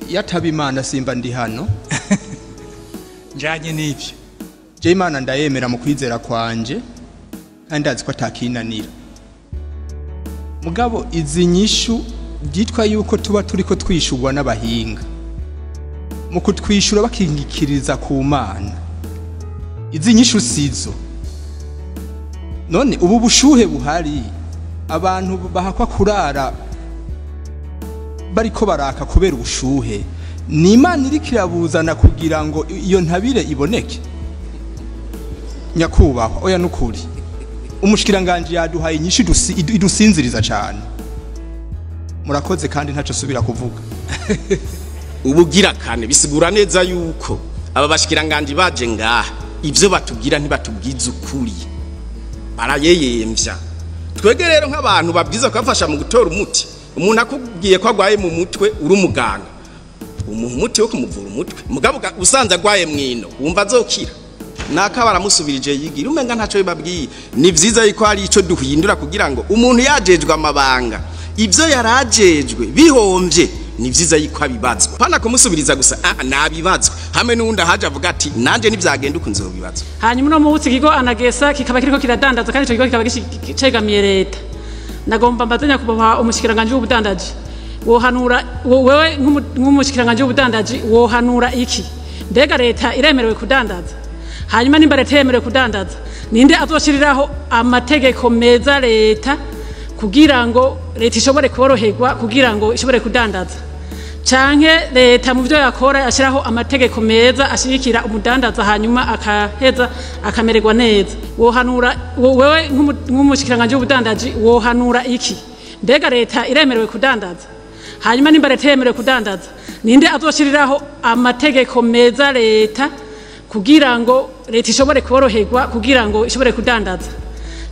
yataba Imana simba ndi hano njanye n'ivyo je Imana ndayemera mu kwizera kwanje kandi ndazi ko atakinanira mugabo izi nyishu byitwa yuko tuba turiko twishurwa n'abahinga mu kutwishura bakingikiriza ku Mana izi nyishu sizo none ubu bushuhe buhari abantu bahakwa kurara bariko baraka kubera ubushuhe ni Imana iri kirabuzana kugira ngo iyo ntabire iboneke nyakubahwa oya nukuri umushikiranganje yaduhaye inyinshi idusinziriza cyane murakoze kandi ntaco subira kuvuga ubugira kane bisigura neza yuko aba bashikiranganje baje ngaha ivyo batubwira ntibatubwiza ukuri barayeyemvya twege rero nk'abantu babwiza kwafasha mu gutora umuti umuntu akubwiye ko agwaye mu mutwe uri umuganga umuti wo kumuvura umutwe mugabo usanze agwaye mwino wumva azokira naka baramusubirije yigira umenga ntaco bibabwiye ni vyiza yuko ari ico duhindura kugira ngo umuntu yajejwe amabanga ivyo yarajejwe bihomvye ni vyiza yuko abibazwa pana kumusubiriza gusa nabibazwa hamwe n'undi haje avuga ati nanje nivyagenda uko nzobibazwa hanyuma no mubuti kigo anagesa kikaba kiriko kiradandaza kandi ico kigo kikaba gicegamiye leta nagomba mbazanya kubaha umushikiranganje w'ubudandaji wohanura wewe nk'umushikiranganje w'ubudandaji wohanura iki mbega leta iremerewe kudandaza hanyuma nimba leta yemerewe kudandaza ninde azoshiriraho amategeko meza leta kugira ngo leta ishobore koroherwa kugira ngo ishobore kudandaza canke leta mu byo yakora ashiraho amategeko meza ashirikira umudandaza hanyuma akaheza akamererwa neza wohanura wewe nk'umushikiranganje w'ubudandaji wohanura iki mbega leta iremerewe kudandaza hanyuma nimba leta yemerewe kudandaza ninde azoshiriraho amategeko meza leta kugira ngo leta ishobore koroherwa kugira ngo ishobore kudandaza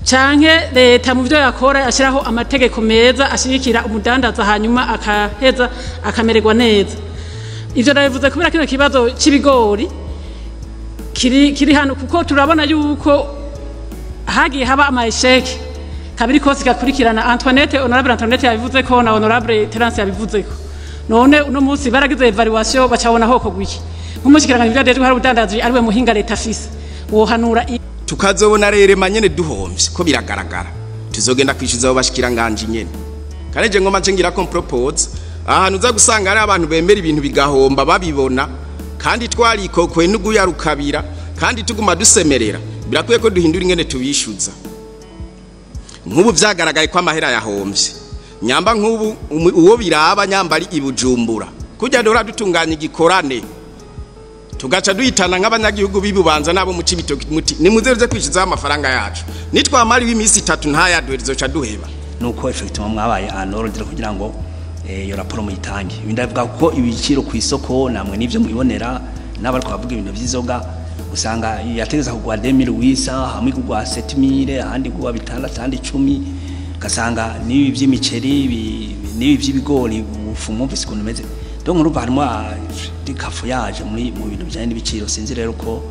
canke leta mu byo yakora ashiraho amategeko meza ashirikira umudandaza hanyuma akaheza akamererwa neza ivyo ndabivuze kubera kino kibazo c'ibigori kiri hano kuko turabona yuko hagiye haba amaesheke kabiri kose gakurikirana honorable Antoinette yabivuze ko na honorable Terence yabivuze ko none uno munsi baragize evaluation bacabona hoko gwiki nk'umushikiranganje byadejwe hari ubudandaji ariwe muhinga leta afise wohanura tukazobona rere manyene duhomvye ko biragaragara tuzogenda kwishyuza abo bashikiranganje nyene kareje ngoma cengira ko propose ahantu uza gusanga ari abantu bemera ibintu bigahomba babibona kandi twarikokwe n'uguyarukabira kandi tuguma dusemerera birakwiye ko duhindura ingene tubishyuza nk'ubu vyagaragaye ko amahera yahomvye nyamba nk'ubu uwo biraba nyambari ibujumbura kujya dora dutunganya igikorane tugaca duhitana nk'abanyagihugu bibubanza nabo mu Cibitoke muti nimuzereze kwishyuza amafaranga yacu nitwamari w'imisi 3 ntayaduherizo ca duheba nuko effectivement mwabaye anorder kugira ngo iyo raporo muyitange bindavuga ko ibiciro ku isoko namwe nivyo mubibonera n'abari kwavuga ibintu vy'izoga usanga yategeza kugwa 2008 hamwe kugwa 7000 ahandi kugwa 6 ahandi 10 kasanga nibi vy'imiceri nibi vy'ibigori ufumo visi kunomeze donc urumva harimo dikafu yaje mu bintu bijanye n'ibiciro sinzi rero ko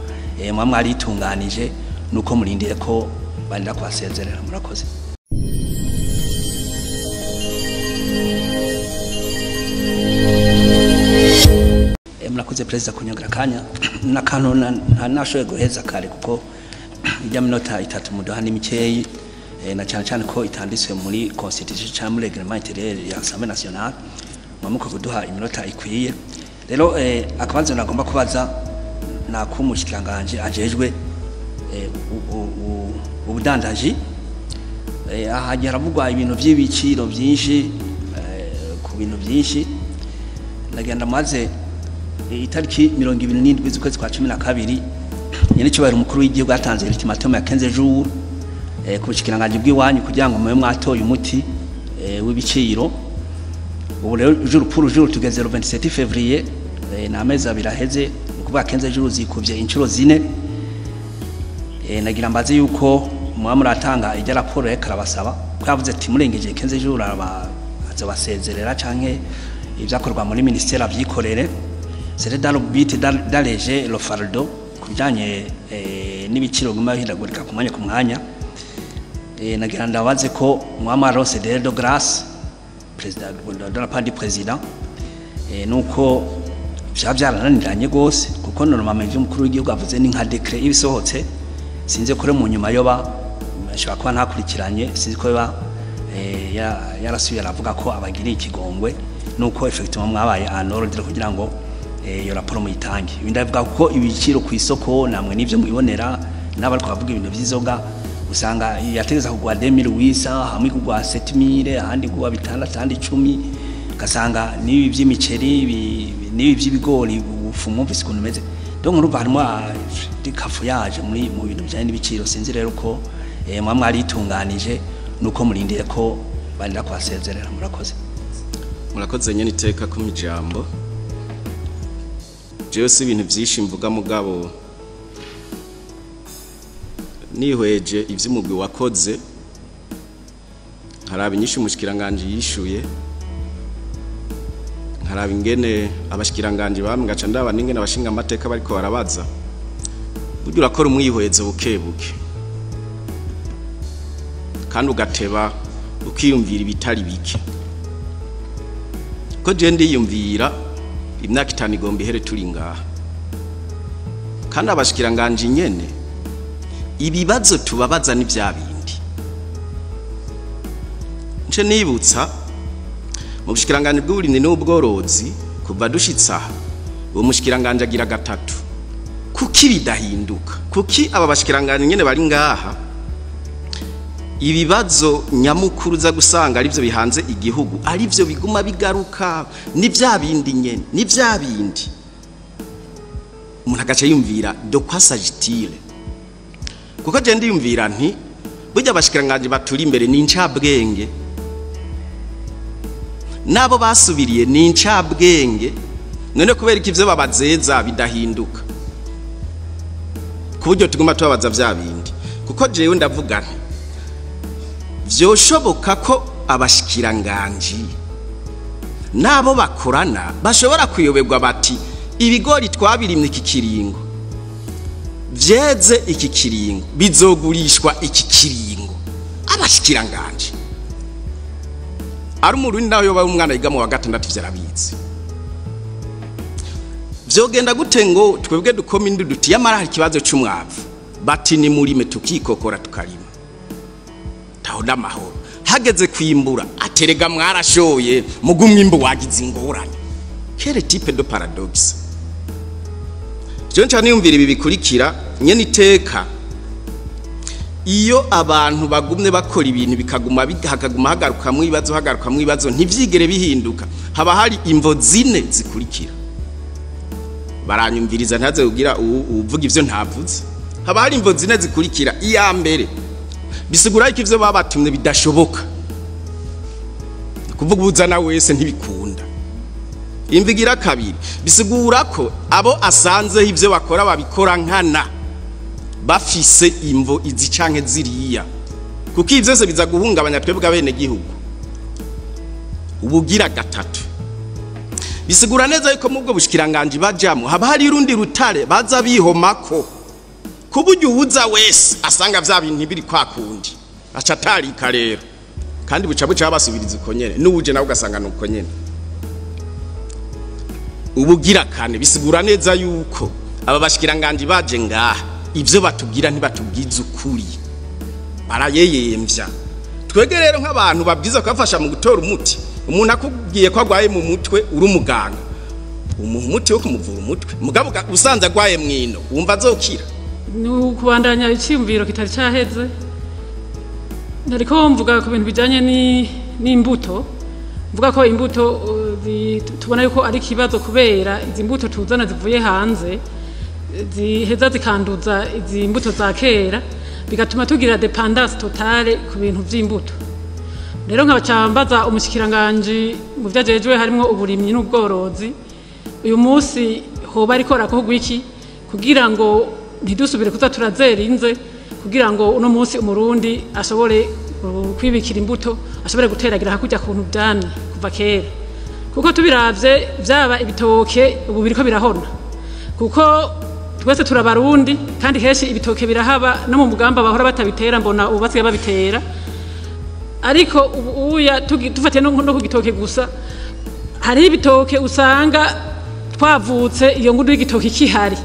mwamwe ari itunganije nuko murindire ko bandira kwasezerera murakoze murakoze president kunyogera kanya nakantu nashoye guheza kare kuko ijya minota 3 mudoha n'imikeyi na cyane ko itanditswe muri constitution cyangwa reglement intérieur ya Assemblée nationale mamuko kuduha iminota ikwiye rero akabanzo nagomba kubaza nakumushikiranganje ajejwe ubudandaji ahajya haravugwa ibintu by'ibiciro byinshi ku bintu byinshi nagenda maze itariki 27 z'ukwezi kwa 12 nyene cyubahiro umukuru w'igihugu atanze ultimatum ya 15 jours ku bushikiranganje bw'iwanyu kugira ngo mwe mwatoye umuti w'ibiciro ubu rero jour tugeze le 27 février na meza biraheze kuba 15 jours zikuvye inshuro zine nagira mbaze yuko mwa muratanga ijya raporo yekarabasaba ko yavuze ati murengeje 15 jours azobasezerera canke ivyakorwa muri ministère avyikorere c'est dans le but d'alléger le fardeau kujanye n'ibiciro guma hindagurika ku mwanya nagira ndabaze ko mwama rose de grâce président de la part du président nuko byarananiranye gose kuko normalement ivyo mukuru w'igihugu avuze ni nka decret ibisohotse sinze kure mu nyuma yoba ashaka kuba ntakurikiranye sinzi ko yoba yarasuye aravuga ko abagiriye ikigongwe nuko effectivement mwabaye en ordre kugira ngo iyo raporo muyitange ndavuga ko ibiciro ku isoko namwe nivyo mubibonera n'abari kuvuga ibintu by'izoga usanga yategeza kugwa 2800 hamwe kugwa 7000 ahandi kugwa 6 ahandi 10 kasanga nibi by'imiceri nibi by'ibigori ufumu mvise kuntu meze donc urumva harimo dikafu yaje muri mu bintu bijanye n'ibiciro sinzi rero ko mwari itunganije nuko murindire ko barira kwasezerera murakoze nyene iteka ku mijambo jewe si ibintu byinshi mvuga mugabo nihweje ivy'umugwi wakoze haraba inyishu umushikiranganje yishuye haraba ingene abashikiranganje bamwe gaca ndaba n'ingene abashinga amateka bariko barabaza buryo urakora umwihwezo bukebuke kandi ugateba ukiyumvira ibitari bike ko je ndiyumvira imyaka 5 igomba ihere turi ngaha kandi abashikiranganje nyene ibibazo tubabaza ni bya bindi nce nibutsa mu bushikiranganje bw'uburimyi n'ubworozi kuva dushitsa uwo mushikiranganje agira gatatu kuki bidahinduka kuki aba bashikiranganje nyene bari ngaha ibibazo nyamukuru za gusanga ari byo bihanze igihugu ari byo biguma bigaruka ni bya bindi nyene ni bya bindi umuntu agace yumvira de quoi s'agit-il kuko je ndiyumvira nti burya abashikiranganje baturi imbere ni incabwenge nabo basubiriye ni incabwenge none kubera ikivyo babazeza bidahinduka kuburyo tuguma tubabaza vya bindi kuko jewe ndavuga nti vyoshoboka ko abashikiranganje nabo bakorana bashobora kuyoberwa bati ibigori twabirimye iki kiringo vyeze iki kiringo bizogurishwa iki kiringo abashikiranganje ari umurundi nawe yoba umwana yiga mu wa gatandatu vyarabizi vyogenda gute ngo twebwe dukoma indi duti yamara hari kibazo c'umwavu bati ni murime tukikokora tukarima tahoda mahoro hageze kwimbura aterega mwarashoye mugumwimbo wagize ingorane quel type de paradoxe je nca niyumvira ibi bikurikira nyene iteka iyo abantu bagumye bakora ibintu bikaguma hagaruka mu ibibazo ntivyigere bihinduka haba hari imvo zine zikurikira baranyumviriza ntaze kugira uvuga ivyo ntavuze haba hari imvo zine zikurikira iya mbere bisigura ko ivyo babatumye bidashoboka kuvuga ubuzana wese ntibikunda imvigira kabiri bisigura ko abo asanze ivyo bakora babikora nkana bafise imvo izi canke ziriya kuko ivyo byose biza guhungabanya twebwe abene gihugu ubugira gatatu bisigura neza yuko mubwo bushikiranganje bajamo haba hari urundi rutare baza bihomako kuburyo ubuza wese asanga vya bintu biri kwakundi acatarika rero kandi buca basubiriza uko nyene n'uje nawe ugasanga nuko nyene ubugira kane bisigura neza yuko aba bashikiranganje baje ngaha ivyo batubwira ntibatubwiza ukuri barayeyemvya twege rero nk'abantu babwiza kwafasha mu gutora umuti umuntu akubwiye ko agwaye mu mutwe uri umuganga umuti wo kumuvura umutwe mugabo usanze agwaye mwino wumva azokira kubandanya icyumviro kitari cyaheze nariko mvuga ku bintu bijanye n'imbuto mvuga ko imbuto tubona yuko ari kibazo kubera izi mbuto tuzana zivuye hanze ziheza zikanduza izi mbuto za kera bigatuma tugira dependance totale ku bintu vy'imbuto rero nkabacambaza umushikiranganje mu vyajejwe harimo uburimyi n'ubworozi uyu munsi hoba ariko rakogwa iki kugira ngo ntidusubire kuza turazerinze kugira ngo uno munsi umurundi ashobore kwibikira imbuto ashobore guteragira hakujya kuntu byane kuva kera kuko tubiravye byaba ibitoke ubu biriko birahona kuko twese turabarundi kandi heshi ibitoke birahaba no mu mugamba bahora batabitera mbona ubasiye babitera ariko uya tufate no ku gitoke gusa hari ibitoke usanga twavutse iyo ngudu y'igitoke ikihari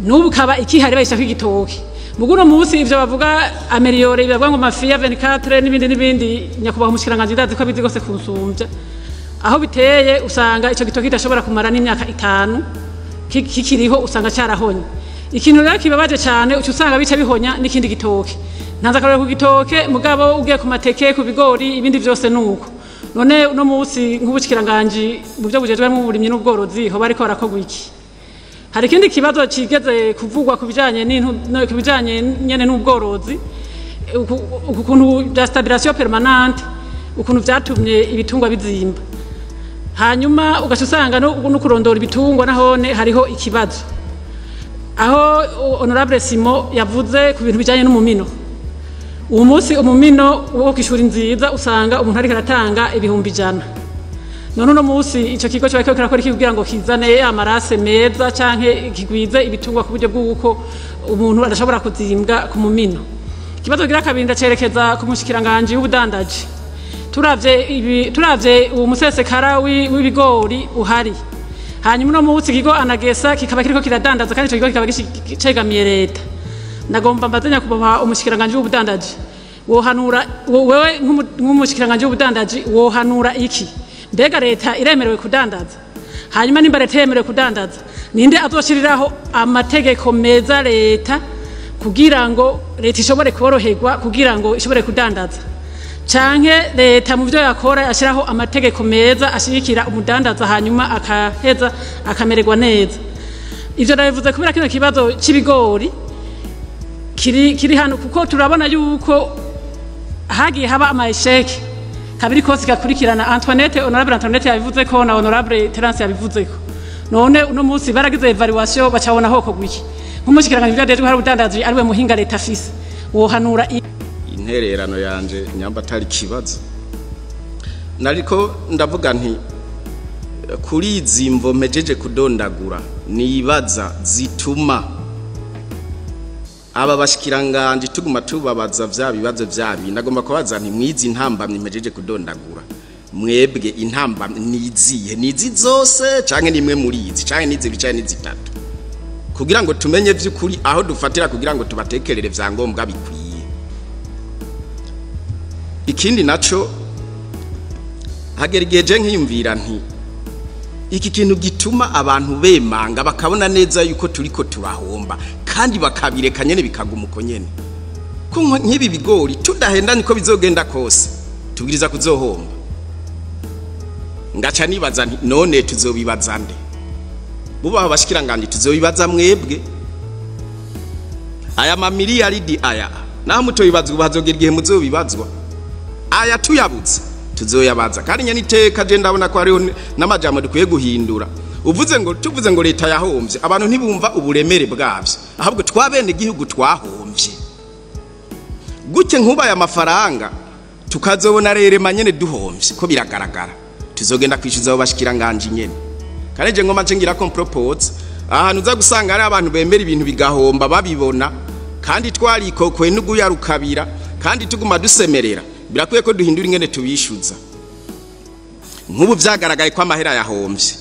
n'ubu kaba ikihari bayishaka igitoke muguno munsi ivyo bavuga ameliore bavuga ngo mafia 24 n'ibindi nyakubaho umushikiranganje ndazi ko bizi gose kunsumvya aho biteye usanga ico gitoke kidashobora kumara n'imyaka 5 kikiriho usanga cyarahonye ikintu rero kibabaje cyane ucu usanga bica bihonya n'ikindi gitoke ntanza akarora ku gitoke mugabo ugiye ku mateke ku bigori ibindi vyose nuko none no munsi nk'ubushikiranganje mu byo bujejwe mu burimyi n'ubworozi ho bariko barakogwa iki hari ikindi kibazo kigeze kuvugwa kubijanye nyene n'ubworozi ukuntu bya stabilisation permanente ukuntu vyatumye ibitungwa bizimba hanyuma ugasanga no kurondora ibitungwa nahone hariho ikibazo aho honorable Simo yavuze ku bintu bijanye n'umumino uwo munsi umumino wo kwishura nziza usanga umuntu ariko aratanga ibihumbi 100 none no munsi ico kigo cyo bakora kugira ngo kizane amarase meza canke kigwize ibitungwa ku buryo bw'uko umuntu adashobora kuzimbwa ku mumino kibazo gira kabiri ndacerekeza ku mushikiranganje w'ubudandaji turavye uwo musesekara w'ibigori uhari hanyuma no munsi kigo anagesa kikaba kiriko kiradandaza kandi ico kigo kikaba gicegamiye leta nagomba mbazanya kubaha umushikiranganje w'ubudandaji wohanura wewe nk'umushikiranganje w'ubudandaji wohanura iki mbega leta iremerewe kudandaza hanyuma nimba leta yemerewe kudandaza ninde azoshiriraho amategeko meza leta kugira ngo leta ishobore koroherwa kugira ngo ishobore kudandaza canke leta mu byo yakora ashiraho amategeko meza ashirikira umudandaza hanyuma akaheza akamererwa neza ivyo ndabivuze kubera kino kibazo c'ibigori kiri hano kuko turabona yuko hagiye haba amayesheke kabiri kose gakurikirana honorable Antoinette yabivuze ko na honorable Terence yabivuze ko none uno munsi baragize evaluation bacabona hoko gwiki nk'umushikiranganje byadeje hari ubudandaji ariwe muhinga leta afise wohanura intererano yanje nyamba atari kibazo nariko ndavuga nti kuri izimvo mejeje kudondagura nibaza zituma aba bashikiranganje tuguma tubabaza vya bibazo vyabi ndagomba kubaza nti mwizi ntambamye mejeje kudondagura mwebwe intambamye nizi zose canke nimwe muri izi canke nizi bicaye nizitatu kugira ngo tumenye vy'ukuri aho dufatira kugira ngo tubatekerere vyangombwa bikwiye ikindi naco hagerigeje nkiyumvira nti iki kintu gituma abantu bemanga bakabona neza yuko turiko turahomba kandi bakabireka nyene bikaguma uko nyene ko nk'ibi bigori tudahenda niko bizogenda kose tubwiriza kuzohomba ngaca nibaza nti none tuzobibaza nde bubaho bashikiranganje tuzobibaza mwebwe aya mamiliyaridi aya naho mutoyibazwa bazogera igihe muzobibazwa aya tuyabuze tuzoyabaza kandi nyene iteka je ndabona ko hariho n'amajambo dukwiye guhindura tuvuze ngo leta yahomvye abantu ntibumva uburemere bwavyo ahubwo twabene igihugu twahomvye gutye nkubaye amafaranga tukazobona rere manyene duhomvye ko biragaragara tuzogenda kwishyuza abo bashikiranganje nyene kandi je ngoma ngira ko propose ahantu uza gusanga ari abantu bemera ibintu bigahomba babibona kandi twarikokoye n'uguyarukabira kandi tuguma dusemerera birakwiye ko duhindura ingene tubishuza nk'ubu vyagaragaye ko amahera yahomvye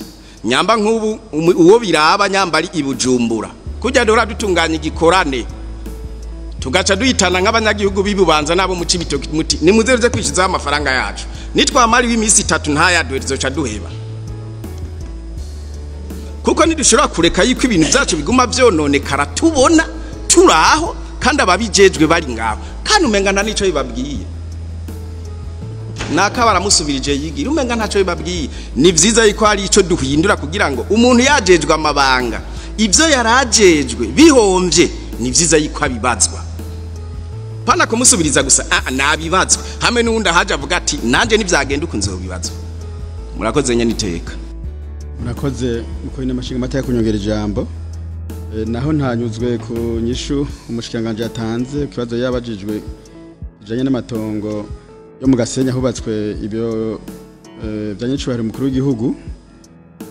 nyamba nk'ubu uwo biraba nyambari ibujumbura kujya dora dutunganya igikorane tugaca duhitana nk'abanyagihugu bibubanza nabo mu cibitoki muti nimuzereze kwishyuza amafaranga yacu nitwamari w'imisi 3 ntayadwe rizoca duheba kuko nidushobora kureka yuko ibintu byacu biguma vyononekara tubona turaho kandi ababijejwe bari ngaho kandi umengana nico bibabwiye naka baramusubirije yigira umenga ntaco bibabwiye ni vyiza yuko ari ico duhindura kugira ngo umuntu yajejwe amabanga ivyo yarajejwe bihomvye ni vyiza yuko abibazwa pana kumusubiriza gusa nabibazwa hamwe n'undi ahaje avuga ati nanje nivyagenda uko nzobibazwa murakoze nyene iteka murakoze uko ine mashinga mataya kunyongera ijambo naho ntanyuzwe ku nyishu umushikiranganje yatanze kibazo yabajijwe ijanye n'amatongo yo mu Gasenya hubatswe ibyo byanyicubahiro mukuru w'igihugu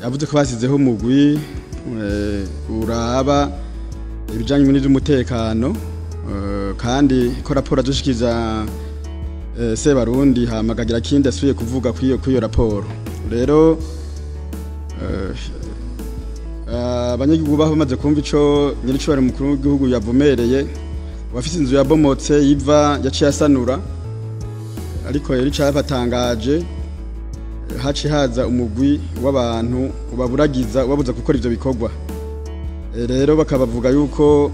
yavuze ko basizeho umugwi uraba ibijanye n'ivy'umutekano kandi ko raporo azoshikiza Sebarundi hamagagira kindi asuye kuvuga kwiyo raporo rero abanyagihugu baho bamaze kumva ico nyiricubare mukuru w'igihugu yavumereye wafise inzu yabomotse yiva yaciye asanura ariko yari cabatangaje haci haza umugwi w'abantu ubaburagiza ubabuza gukora ivyo bikorwa rero bakabavuga yuko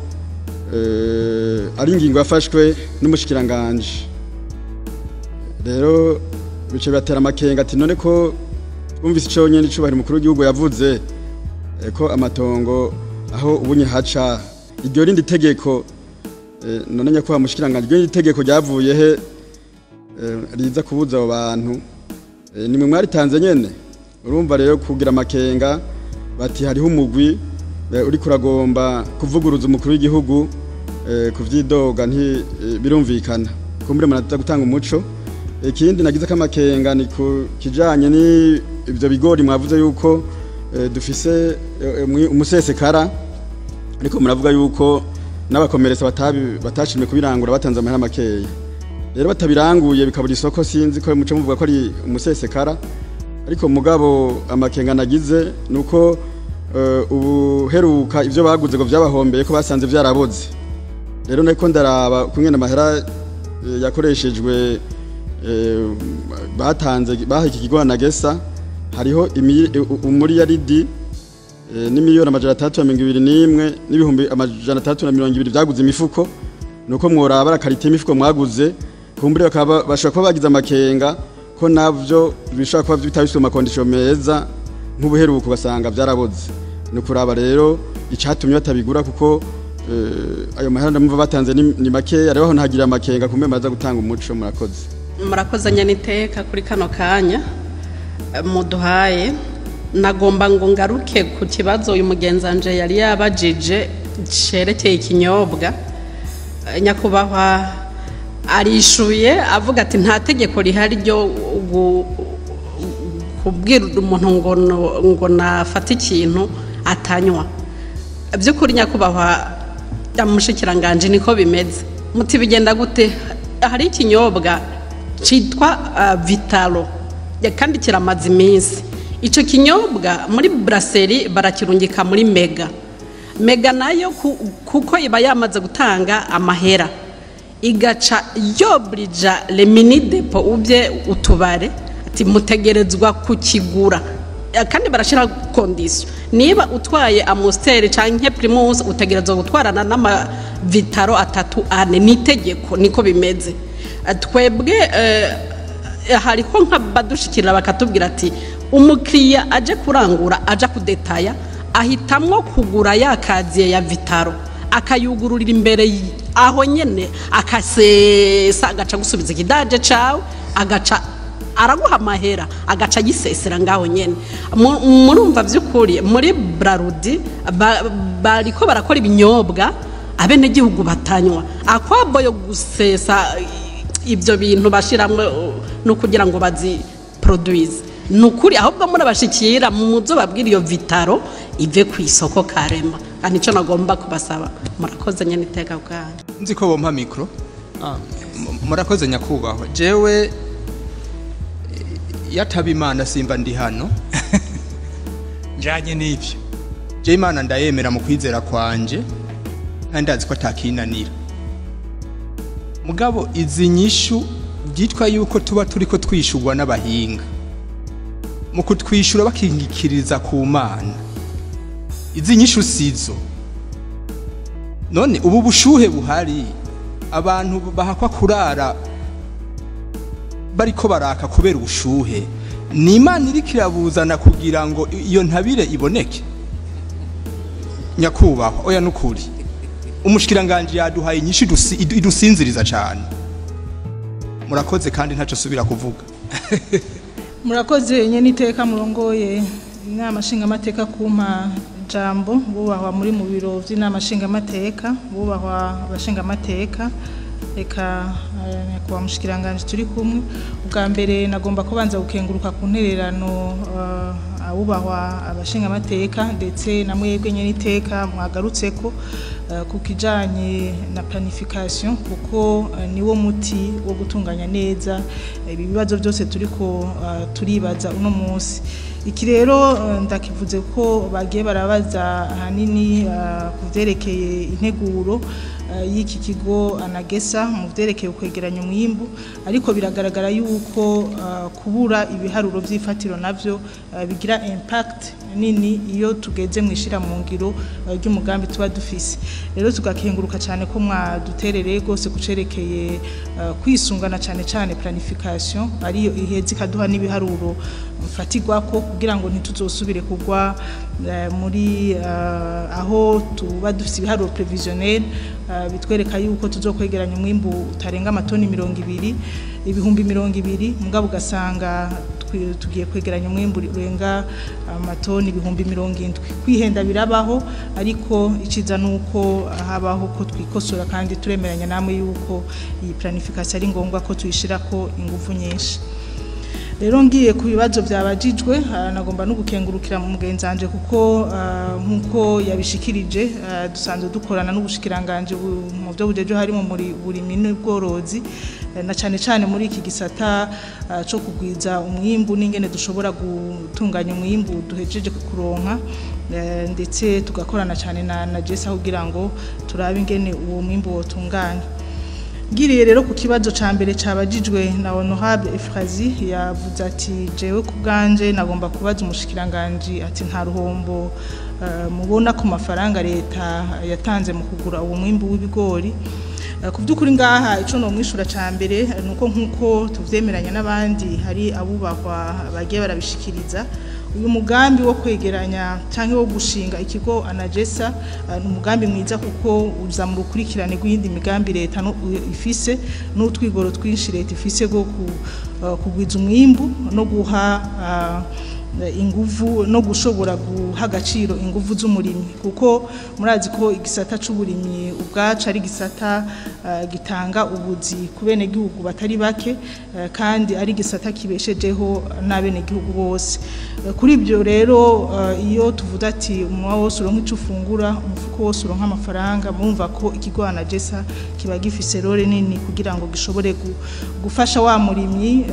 ari ingingo yafashwe n'umushikiranganje rero bice batera amakenga ati none ko twumvise ico nyene icubahiro mukuru w'igihugu yavuze ko amatongo aho ubunye haca iryo rindi tegeko none nyakwa mushikiranganje iryo rindi tegeko ryavuye he riza kubuza abo bantu nimwe mwari tanze nyene urumva rero kugira amakenga bati hariho umugwi uri kuragomba kuvuguruza umukuru w'igihugu kuvyidoga nti birumvikana kumbure manaza gutanga umuco ikindi nagize kamakenga ni kijanye ni ivyo bigori mwavuze yuko dufise umusesekara ariko muravuga yuko n'abakomeresa batashimye kubirangura batanze amahera makeya rero batabiranguye bikabura isoko sinzi ko muco muvuga ko ari umusesekara ariko mugabo amakenga nagize nuko ubuheruka ivyo baguze ngo vyabahombeye ko basanze vyaraboze rero nako ndaraba kungena amahera yakoreshejwe batanze bahiki kigo Nagesa hariho umuri yaridi ni miliyoni 321 n'ibihumbi 320 vyaguze imifuko nuko mworaba rakarite imifuko mwaguze kumbure bakaba bashaka kuba bagize amakenga ko navyo bishaka kuba bitabiswe mu condition meza nk'ubuheruko basanga vyaraboze nukuraba rero icatumye batabigura kuko ayo mahera ndamva batanze ni make ariho ntagira amakenga kumbe maza gutanga umuco murakoze nyaniteka kuri kano kanya muduhaye nagomba ngo ngaruke ku kibazo uyu mugenzanje yari yabajije cerekeye ikinyobwa nyakubahwa arishuye avuga ati nta tegeko rihari ryo kubwira umuntu ngo nafata ikintu atanywa by'ukuri nyakubahwa yamushikiranganje niko bimeze muti bigenda gute hari ikinyobwa citwa Vitalo kandi kiramaze iminsi ico kinyobwa muri brasserie barakirungika muri Mega nayo kuko iba yamaze gutanga amahera igaca yobrija le mini depot ubye utubare ati mutegerezwa kukigura kandi barashira condition niba utwaye Amstel canke Primus utegerezwa gutwarana n'ama Vitalo 3 ni tegeko niko bimeze twebwe hariko nk'abadushikira bakatubwira ati umukiriya aje kurangura aje kudetaya ahitamwo kugura yakaziye ya Vitalo akayugururira imbere aho nyene akasesa agaca gusubiza ikidaje cawe agaca araguha amahera agaca gisesera ngaho nyene murumva vy'ukuri muri Brarudi bariko barakora ibinyobwa abene gihugu batanywa akwabo yo gusesa ibyo bintu bashiramwe no kugira ngo bazi produise nukuri ahubwo muri abashikira muzo babwira iyo Vitalo ive ku isoko karema kandi ico nagomba kubasaba murakoze nyene iteka bwanyu nzi ko bompa micro murakoze nyakubahwa jewe yataba Imana simba ndi hano njanye n'ivyo je Imana ndayemera mu kwizera kwanje kandi azi ko atakinanira mugabo izi nyishu byitwa yuko tuba turiko twishugwa n'abahinga mu kutwishura bakingikiriza ku Mana izi nyishu sizo none ubu bushuhe buhari abantu bahakwa kurara bariko baraka kubera ubushuhe ni Imana iri kirabuzana kugira ngo iyo ntabire iboneke nyakubahwa oya nukuri umushikiranganje yaduhaye nyinshi idusinziriza cyane murakoze kandi ntaco subira kuvuga murakoze nyene iteka murongoye inama nshinga amateka kumpa jambo bubahwa muri mu biro vy'inama nshinga amateka bubahwa abashinga amateka eka kwa mushikiranganje turi kumwe ubwa mbere nagomba kubanza gukenguruka ku ntererano abubahwa abashinga amateka ndetse na mwebwe nyene iteka mwagarutseko ku kijanye na planification kuko niwo muti wo gutunganya neza ibi bibazo byose turiko turibaza uno munsi. Iki rero ndakivuze ko bagiye barabaza hanini kuvyerekeye integuro y'iki kigo Anagesa mu vyerekeye kwegeranya umwimbu, ariko biragaragara yuko kubura ibiharuro vy'ifatiro navyo bigira impact nini iyo tugeze mwishira mu ngiro ry'umugambi tuba dufise. Rero tugakenguruka cyane ko mwaduterereye gose kucerekeye kwisungana cyane planification ariyo ihezi kaduha n'ibiharuro mfatirwako kugira ngo ntituzosubire kugwa muri aho tuba dufise ibiharuro previsionnel bitwereka yuko tuzokwegeranya umwimbu utarenga amatoni 200 ibihumbi 200 mugabo ugasanga tugiye kwegeranya umwimbu urenga amatoni ibihumbi 70. Kwihenda birabaho, ariko iciza nuko habaho ko twikosora kandi turemeranya namwe yuko iyi planification ari ngombwa ko tuyishirako ingufu nyinshi. Rero ngiye ku bibazo byabajijwe nagomba no gukengurukira mu mugenzanje kuko nkuko yabishikirije dusanzwe dukorana n'ubushikiranganje mu byo bujeje harimo muri burimi n'ubworozi na cyane muri iki gisata cyo kugwiza umwimbu n'ingene dushobora gutunganya umwimbu duhejeje kuronka, ndetse tugakorana cyane na Jesa kugira ngo turabe ingene uwo mwimbu wotunganya. Ngiriye rero ku kibazo ca mbere cabajijwe na Honorable Efrazi yavuze ati jewe ku bwanje nagomba kubaza umushikiranganje ati nta ruhombo mubona ku mafaranga leta yatanze mu kugura uwo mwimbu w'ibigori. Ku byukuri ngaha ico no mwishura ca mbere nuko nkuko tuvyemeranya n'abandi hari abubahwa bagiye barabishikiriza uyu mugambi wo kwegeranya canke wo gushinga ikigo Anagesa umugambi mwiza kuko uza mu rukurikirane rw'indi migambi leta no ifise n'utwigoro twinshi leta ifise go kugwiza umwimbu no guha inguvu no gushobora guha agaciro inguvu z'umurimi, kuko murazi ko igisata c'uburimyi ubwaca ari gisata gitanga ubuzi ku bene gihugu batari bake kandi ari gisata kibeshejeho n'abene gihugu bose. Kuri ibyo rero iyo tuvuga ati umwa wose uronka ico ufungura umufuko wose uronka amafaranga, mumva ko ikigo Anagesa kiba gifise role nini kugira ngo gishobore gufasha wa murimyi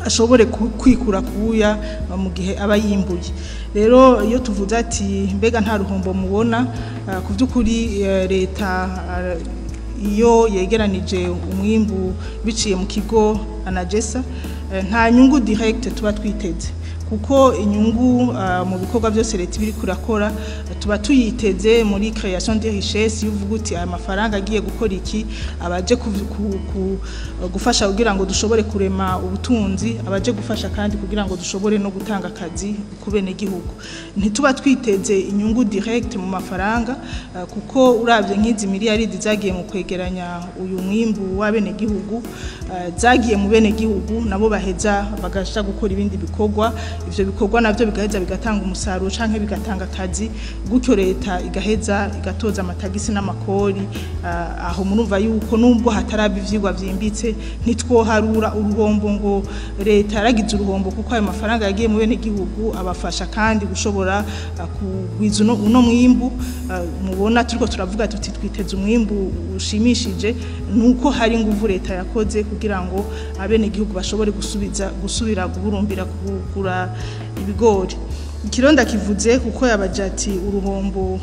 ashobore kwikura kuya mu gihe aba yimbuye. Rero iyo tuvuze ati mbega nta ruhombo mubona, ku byukuri leta iyo yegeranije umwimbu biciye mu kigo Anagesa nta nyungu direct tuba twiteze, kuko inyungu mu bikorwa byose leta biri kurakora tuba tuyiteze muri création de richesse. Yuvuga uti aya mafaranga agiye gukora iki, abaje gufasha kugira ngo dushobore kurema ubutunzi, abaje gufasha kandi kugira ngo dushobore no gutanga akazi ku bene gihugu. Ntituba twiteze inyungu direct mu mafaranga kuko uravye nk'izi miliyaridi zagiye mu kwegeranya uyu mwimbu wa bene gihugu zagiye mu bene gihugu nabo baheza bagasha gukora ibindi bikorwa, ivyo bikorwa navyo bigaheza bigatanga umusaruro canke bigatanga akazi, gutyo leta igaheza igatoza amatagisi n'amakori. Aho murumva yuko nubwo hataraba ivyigwa vyimbitse ntitwoharura uruhombo ngo leta yaragize uruhombo, kuko ayo mafaranga yagiye mu bene gihugu abafasha kandi gushobora kugwiza uno mwimbu. Mubona turiko turavuga tuti twiteze umwimbu ushimishije, nuko hari nguvu leta yakoze kugira ngo abene gihugu bashobore gusubira guhurumbira kugura ibigori. Ikironda kivuze kuko yabajati uruhombo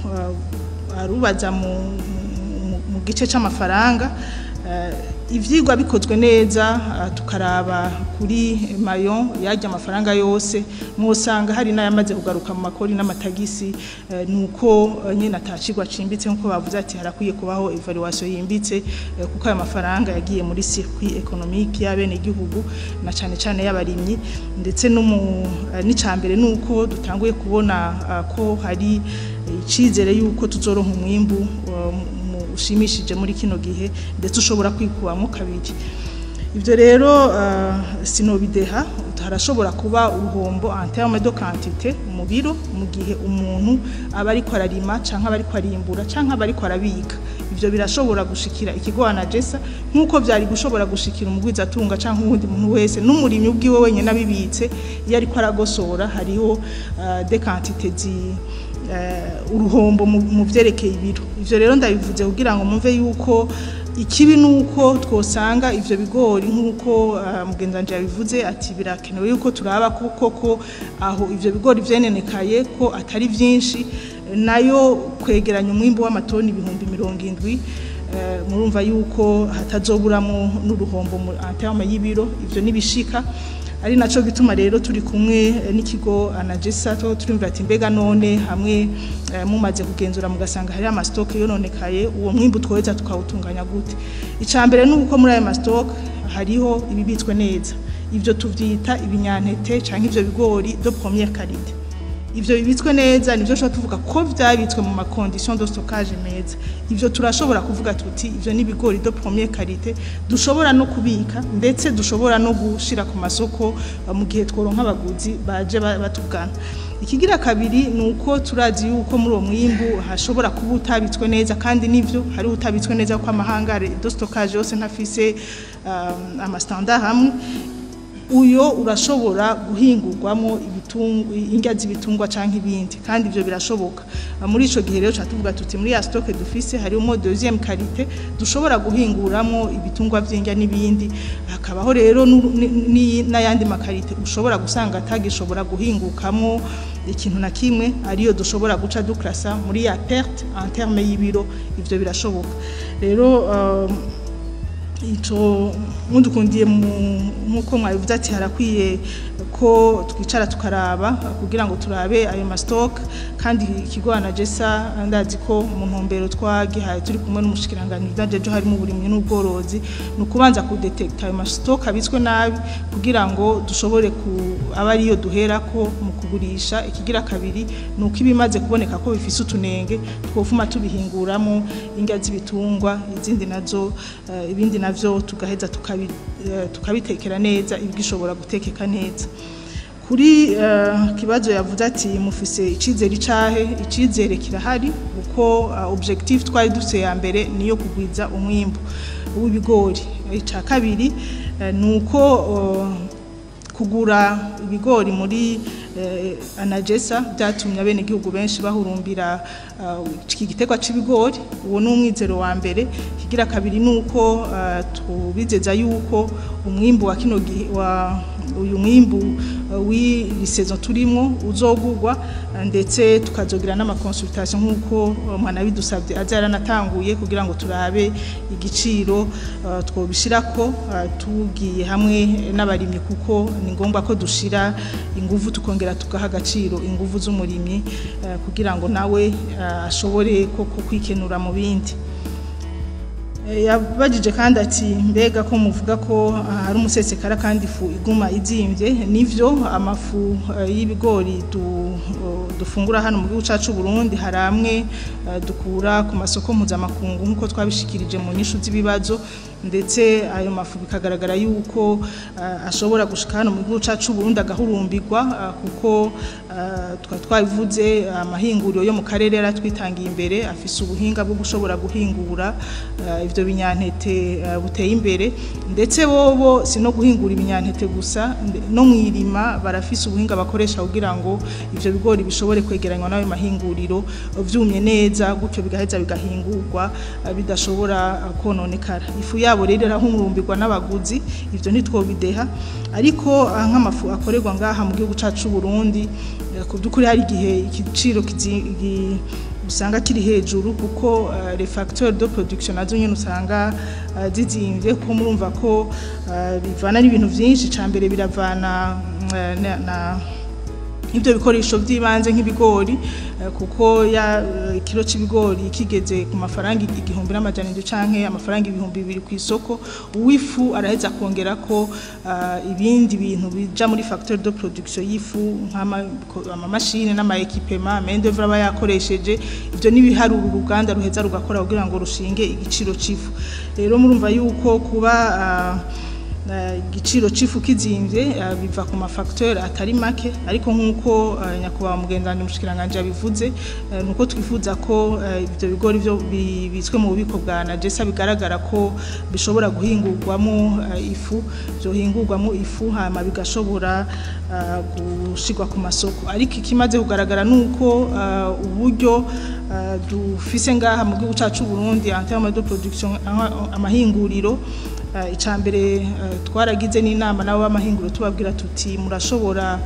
arubaza mu gice c'amafaranga. Ivyigwa bikozwe neza tukaraba kuri mayon yajya amafaranga yose mwosanga hari n'ayamaze kugaruka mu makori n'amatagisi, nuko nyene atacigwa cimbitse nkuko bavuze ati harakwiye kubaho evaluation yimbitse, kuko aya mafaranga yagiye muri circuit économique y'abene gihugu na cane y'abarimyi. Ndetse no n'icambere nuko dutanguye kubona ko hari icizere yuko tuzoronka umwimbu ushimishije muri kino gihe, ndetse ushobora kwikubamo kabiri. Ivyo rero sinobideha harashobora kuba uruhombo en terme de quantité mu biro mu gihe umuntu aba ariko ararima canke aba ariko arimbura canke aba ariko arabika ivyo birashobora gushikira ikigo anagesa nkuko vyari gushobora gushikira umugwiza atunga canke uwundi muntu wese n'umurimyi ubwiwe wenyene abibitse iyo ariko aragosora hariho des quantités uruhombo mu vyerekeye ibiro ivyo rero ndabivuze kugira ngo mumve yuko ikibi nuko twosanga ivyo bigori nkuko mugenzanje yabivuze ati birakenewe yuko turaba koko aho ivyo bigori vyenenekaye ko atari vyinshi nayo kwegeranya umwimbo w'amatoni 70,000 murumva yuko hatazoburamo n'uruhombo mu terme y'ibiro ivyo nibishika ari naco gituma rero turi kumwe n'ikigo anagesa turimvira ati mbega none hamwe mumaze kugenzura mugasanga hari ama stock yononekaye uwo mwimbu tweza tukawutunganya gute icambere nuko muri ayo ma stock hariho ibibitswe neza ivyo tuvyita ibinyantete canke ivyo bigori de première qualité ivyo bibitswe neza nivyo shobora tuvuga ko vyabitswe mu ma conditions de stockage meza ivyo turashobora kuvuga tuti ivyo ni bigori de première qualité dushobora no kubika ndetse dushobora no gushira ku masoko mu gihe tworonka abaguzi baje batugana ikigira kabiri nuko turazi yuko muri uwo mwimbu hashobora kuba utabitswe neza kandi nivyo hari utabitswe neza kwa mahangare de stockage yose ntafise ama standard hamwe uyo urashobora guhingurwamo ingazi bitungwa canke ibindi kandi ivyo birashoboka muri ico gihe rero cyatuvuga tuti muri ya stock dufise hari mo deuxième qualité dushobora guhinguramo ibitungwa vy'ingya n'ibindi hakabaho rero n'ayandi makarite ushobora gusanga atagishobora guhingukamo ikintu na kimwe ariyo dushobora guca duklasa muri ya perte en terme y'ibiro ivyo birashoboka rero ito mundukundiye nkuko mwabivuze ati harakwiye ko twicara tukaraba kugira ngo turabe ayo ma stock kandi ikigo anagesa ndazi ko mu ntumbero twagihaye turi kumwe n'umushikiranganje byajeje harimo uburimyi n'ubworozi nukubanza ku detect ayo ma stock abitswe nabi kugira ngo dushobore aba ariyo duhera ko mu kugurisha ikigira kabiri nuko ibimaze kuboneka ko bifise utunenge twofuma tubihinguramo ingazi bitungwa izindi nazo ibindi navyo tugaheza tukabitekera neza ibigishobora gutekeka neza kuri kibazo yavuze ati mufise icizere cahe icizere kirahari uko objective twari duse ya mbere niyo kugwiza umwimbo w'ibigori ica kabiri nuko kugura ibigori muri anagesa byatumye abene gihugu benshi bahurumbira iki gitegwa c'ibigori uwo n'umwizero wa mbere kigira kabiri nuko tubizeza yuko umwimbu wa kino wa uyu mwimbu w'isaison turimo uzogurwa ndetse tukazogira n'ama consultation nkuko mwana bidusabye azaranatanguye kugira ngo turabe igiciro twobishirako tugiye hamwe n'abarimyi kuko ni ngombwa ko dushira ingufu tukongera tugaha agaciro ingufu z'umurimyi kugira ngo nawe ashobore koko kwikenura mu bindi yabajije kandi ati mbega ko muvuga ko hari umusesekara kandi ifu iguma izimvye nivyo amafu y'ibigori dufungura hano mu gihugu cacu Burundi haramwe dukura ku masoko mpuzamakungu nkuko twabishikirije mu nyishu z'ibibazo ndetse ayo mafu bikagaragara yuko ashobora gushika hano mu gihugu cacu Burundi agahurumbirwa kuko twabivuze amahinguriro yo mu karere yaratwitangiye imbere afise ubuhinga bwo gushobora guhingura ivyo binyantete buteye imbere ndetse bobo sino guhingura ibinyantete gusa no mwirima barafise ubuhinga bakoresha kugira ngo ivyo bigori bishobore kwegeranywa nawe mahinguriro vyumye neza gutyo bigaheza bigahingurwa bidashobora kononekara ifu yabo rero rahumurumbirwa n'abaguzi ivyo ntitwobideha ariko nk'amafu akorerwa ngaha mu gihugu cacu Burundi kudukuri hari gihe igiciro usanga kiri hejuru kuko les facteurs de production nazo nyene usanga zizimvye ko murumva ko bivana n'ibintu vyinshi cambere biravana na ibyo bikoresho by'ibanze nk'ibigori kuko ya kilo c'ibigori kigeze ku mafaranga 1,700 canke amafaranga 2,000 ku isoko uwifu araheza kongera ko ibindi bintu bija muri facteur de production y'ifu nk'ama machine n'ama equipement main d'œuvre aba yakoresheje ivyo nibiharura uruganda ruheza rugakora kugira ngo rushinge igiciro c'ifu rero murumva yuko kuba igiciro c'ifu kizimvye biva ku mafacteur atari make ariko nkuko nyakubahwa mugendanye mushikiranganje bivuze nuko twifuza ko ibyo bigori byo bibitswe mu bubiko bwa Najesa bigaragara ko bishobora guhingurwamo ifu byo hingurwamo ifu hama bigashobora gushigwa ku masoko ariko ikimaze kugaragara nuko uburyo dufise ngaha mu gihugu cacu Burundi en termes de production amahinguriro icambere twaragize n'inama nabo b'amahinguriro tubabwira tuti murashobora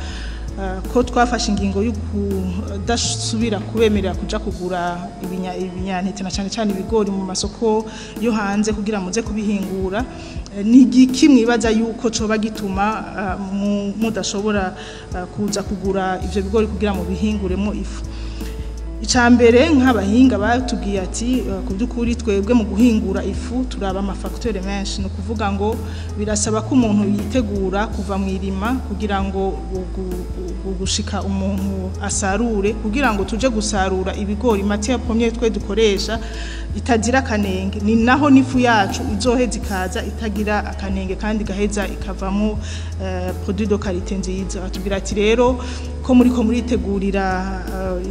ko twafashe ingingo yo kudasubira kubemerera kuja kugura ibinyantete na cyane cyane ibigori mu masoko yo hanze kugira muze kubihingura ni giki mwibaza yuko coba gituma mudashobora kuza kugura ivyo bigori kugira mu bihinguremo ifu icambere nk'abahinga batubwiye ati ku byukuri twebwe mu guhingura ifu turaba amafacteur menshi no kuvuga ngo birasaba ko umuntu yitegura kuva mu irima kugira ngo gushika umuntu asarure kugira ngo tuje gusarura ibigori matière première twe dukoresha itagira kanenge ni naho nifu yacu izoheza ikaza itagira akanenge kandi gaheza ikavamo produit de qualité nziza batubwira ati rero ko muritegurira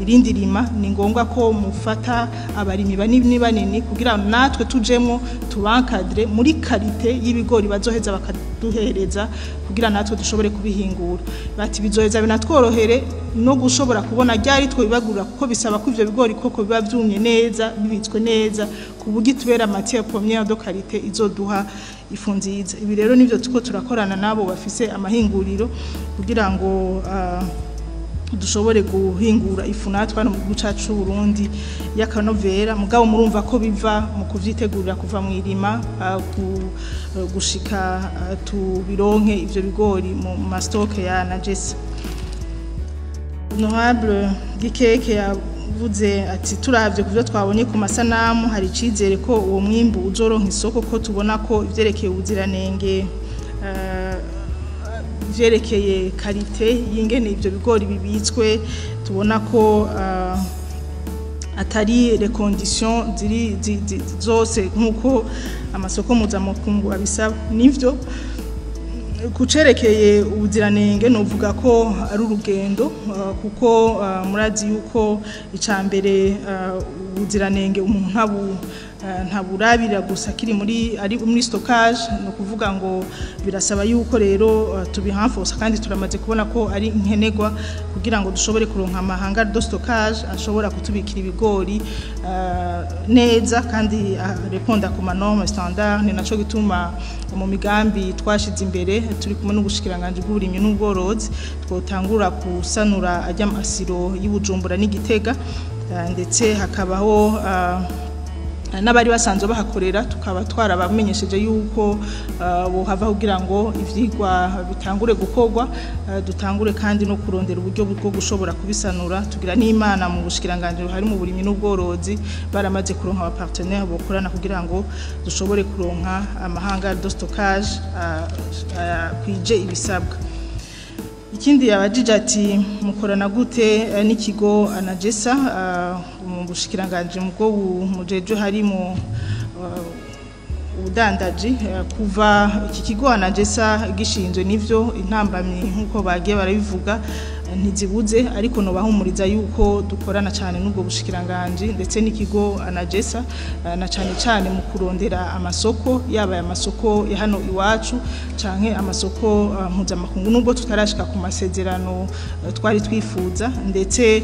irindi rima ni ngombwa ko mufata abarimi banini kugira natwe tujemo tubankadre muri qualité y'ibigori bazoheza bakaduhereza kugira natwe dushobore kubihingura bati bizoheza binatworohere no gushobora kubona ryari twe bibagurira kuko bisaba ko ivyo bigori koko biba byumye neza bibitswe neza kubugi tubera matière première de qualité izoduha ifu nziza ibi rero nivyo tuko turakorana nabo bafise amahinguriro kugira ngo dushobore guhingura ifu natwe no mu gihugu cacu Burundi y'akanovera mugabo murumva ko biva mu kuvyitegurira kuva mu irima gushika tubironke ivyo bigori mu mastoke ya Najesa. Honorable Gikeke yavuze ati turavye kuvyo twabonye ku masanamu hari cizere ko uwo mwimbu uzoronka isoko ko tubona ko ivyerekeye ubuziranenge vyerekeye karite yingene ivyo bigori bibitswe tubona ko atari les conditions ziri zose nkuko amasoko mpuzamakungu abisaba nivyo kucerekeye ubuziranenge novuga ko ari urugendo kuko murazi yuko icambere ubuziranenge umuntu ntaburabira gusa kiri muri stockage no kuvuga ngo birasaba yuko rero tubihanfosa kandi turamaze kubona ko ari inkenegwa kugira ngo dushobore kuronka amahanga de stockage ashobora kutubikira ibigori neza kandi reponda ku manorme standard ni naco gituma mu migambi twashize imbere turi kumwe n'ubushikiranganje bw'uburimyi n'ubworozi twotangura kusanura ajya amasiro y'Ibujumbura n'Igitega ndetse hakabaho n'abari basanzwe bahakorera tukaba twarabamenyesheje yuko bohava kugira ngo ivyigwa bitangure gukorwa dutangure kandi no kurondera uburyo bwo gushobora kubisanura tugira n'Imana mu bushikiranganje hari mu burimyi n'ubworozi baramaze kuronka aba partenaire bokorana kugira ngo dushobore kuronka amahanga de stockage kwije ibisabwa. Ikindi yabajije ati mukorana gute n'ikigo Najesa mu bushikiranganje mu bwo mujeje hari mu ubudandaji kuva iki kigo Najesa gishinzwe nivyo intambamye nkuko bagiye barabivuga ntizibuze ariko no bahumuriza yuko dukorana cyane n'ubwo bushikiranganje ndetse n'ikigo Najesa na cyane mu kurondera amasoko yaba amasoko ya hano iwacu canke amasoko mpuzamakungu nubwo tutarashika ku masezerano twari twifuza ndetse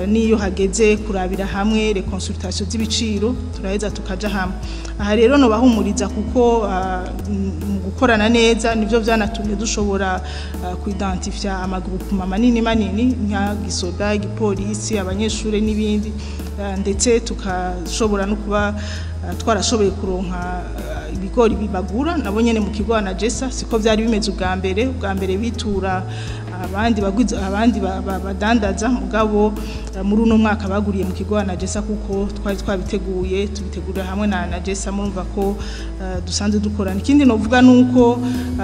niyo hageze kurabira hamwe les consultations z'ibiciro turaheza tukaja hamwe aha rero no bahumuriza kuko mu gukorana neza nivyo vyanatumye dushobora kuidentifia amagroupe manini nka gisoda igipolisi abanyeshure n'ibindi ndetse tukashobora no kuba twarashoboye kuronka ibigori bibagura nabo nyene mu kigo Najesa siko vyari bimeze ubwa mbere bitura abandi badandaza mugabo muri uno mwaka baguriye mu kigo Najesa kuko twari twabiteguye tubitegurira hamwe na Najesa murumva ko dusanzwe dukorana ikindi novuga nuko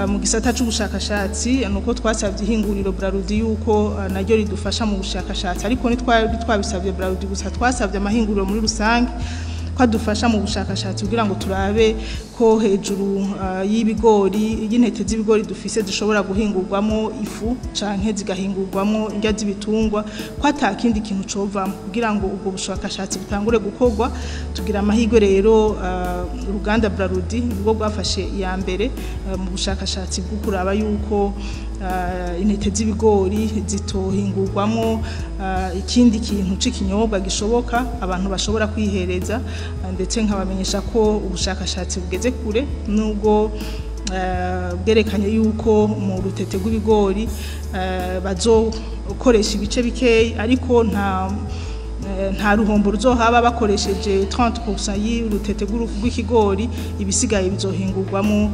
mu gisata c'ubushakashatsi nuko twasavye ihinguriro Brarudi yuko naryo ridufasha mu bushakashatsi ariko twabisavye Brarudi gusa twasavye amahinguriro muri rusange kwadufasha mu bushakashatsi kugira ngo turabe ko hejuru y'ibigori y'intete z'ibigori dufise zishobora guhingurwamo ifu canke zigahingurwamo indya z'ibitungwa ko atakindi kintu covamo kugira ngo ubwo bushakashatsi butangure gukorwa tugira amahirwe rero uruganda Brarudi rwo rwafashe iya mbere mu bushakashatsi bwo kuraba yuko intete z'ibigori zitohingurwamo ikindi kintu c'ikinyobwa gishoboka abantu bashobora kwihereza ndetse nkabamenyesha ko ubushakashatsi bugeze kure nubwo bwerekanye yuko mu rutete rw'ibigori bazokoresha ibice bikeyi ariko nta ruhombo ruzohaba bakoresheje 30% y'urutete rw'ikigori ibisigaye bizohingurwamo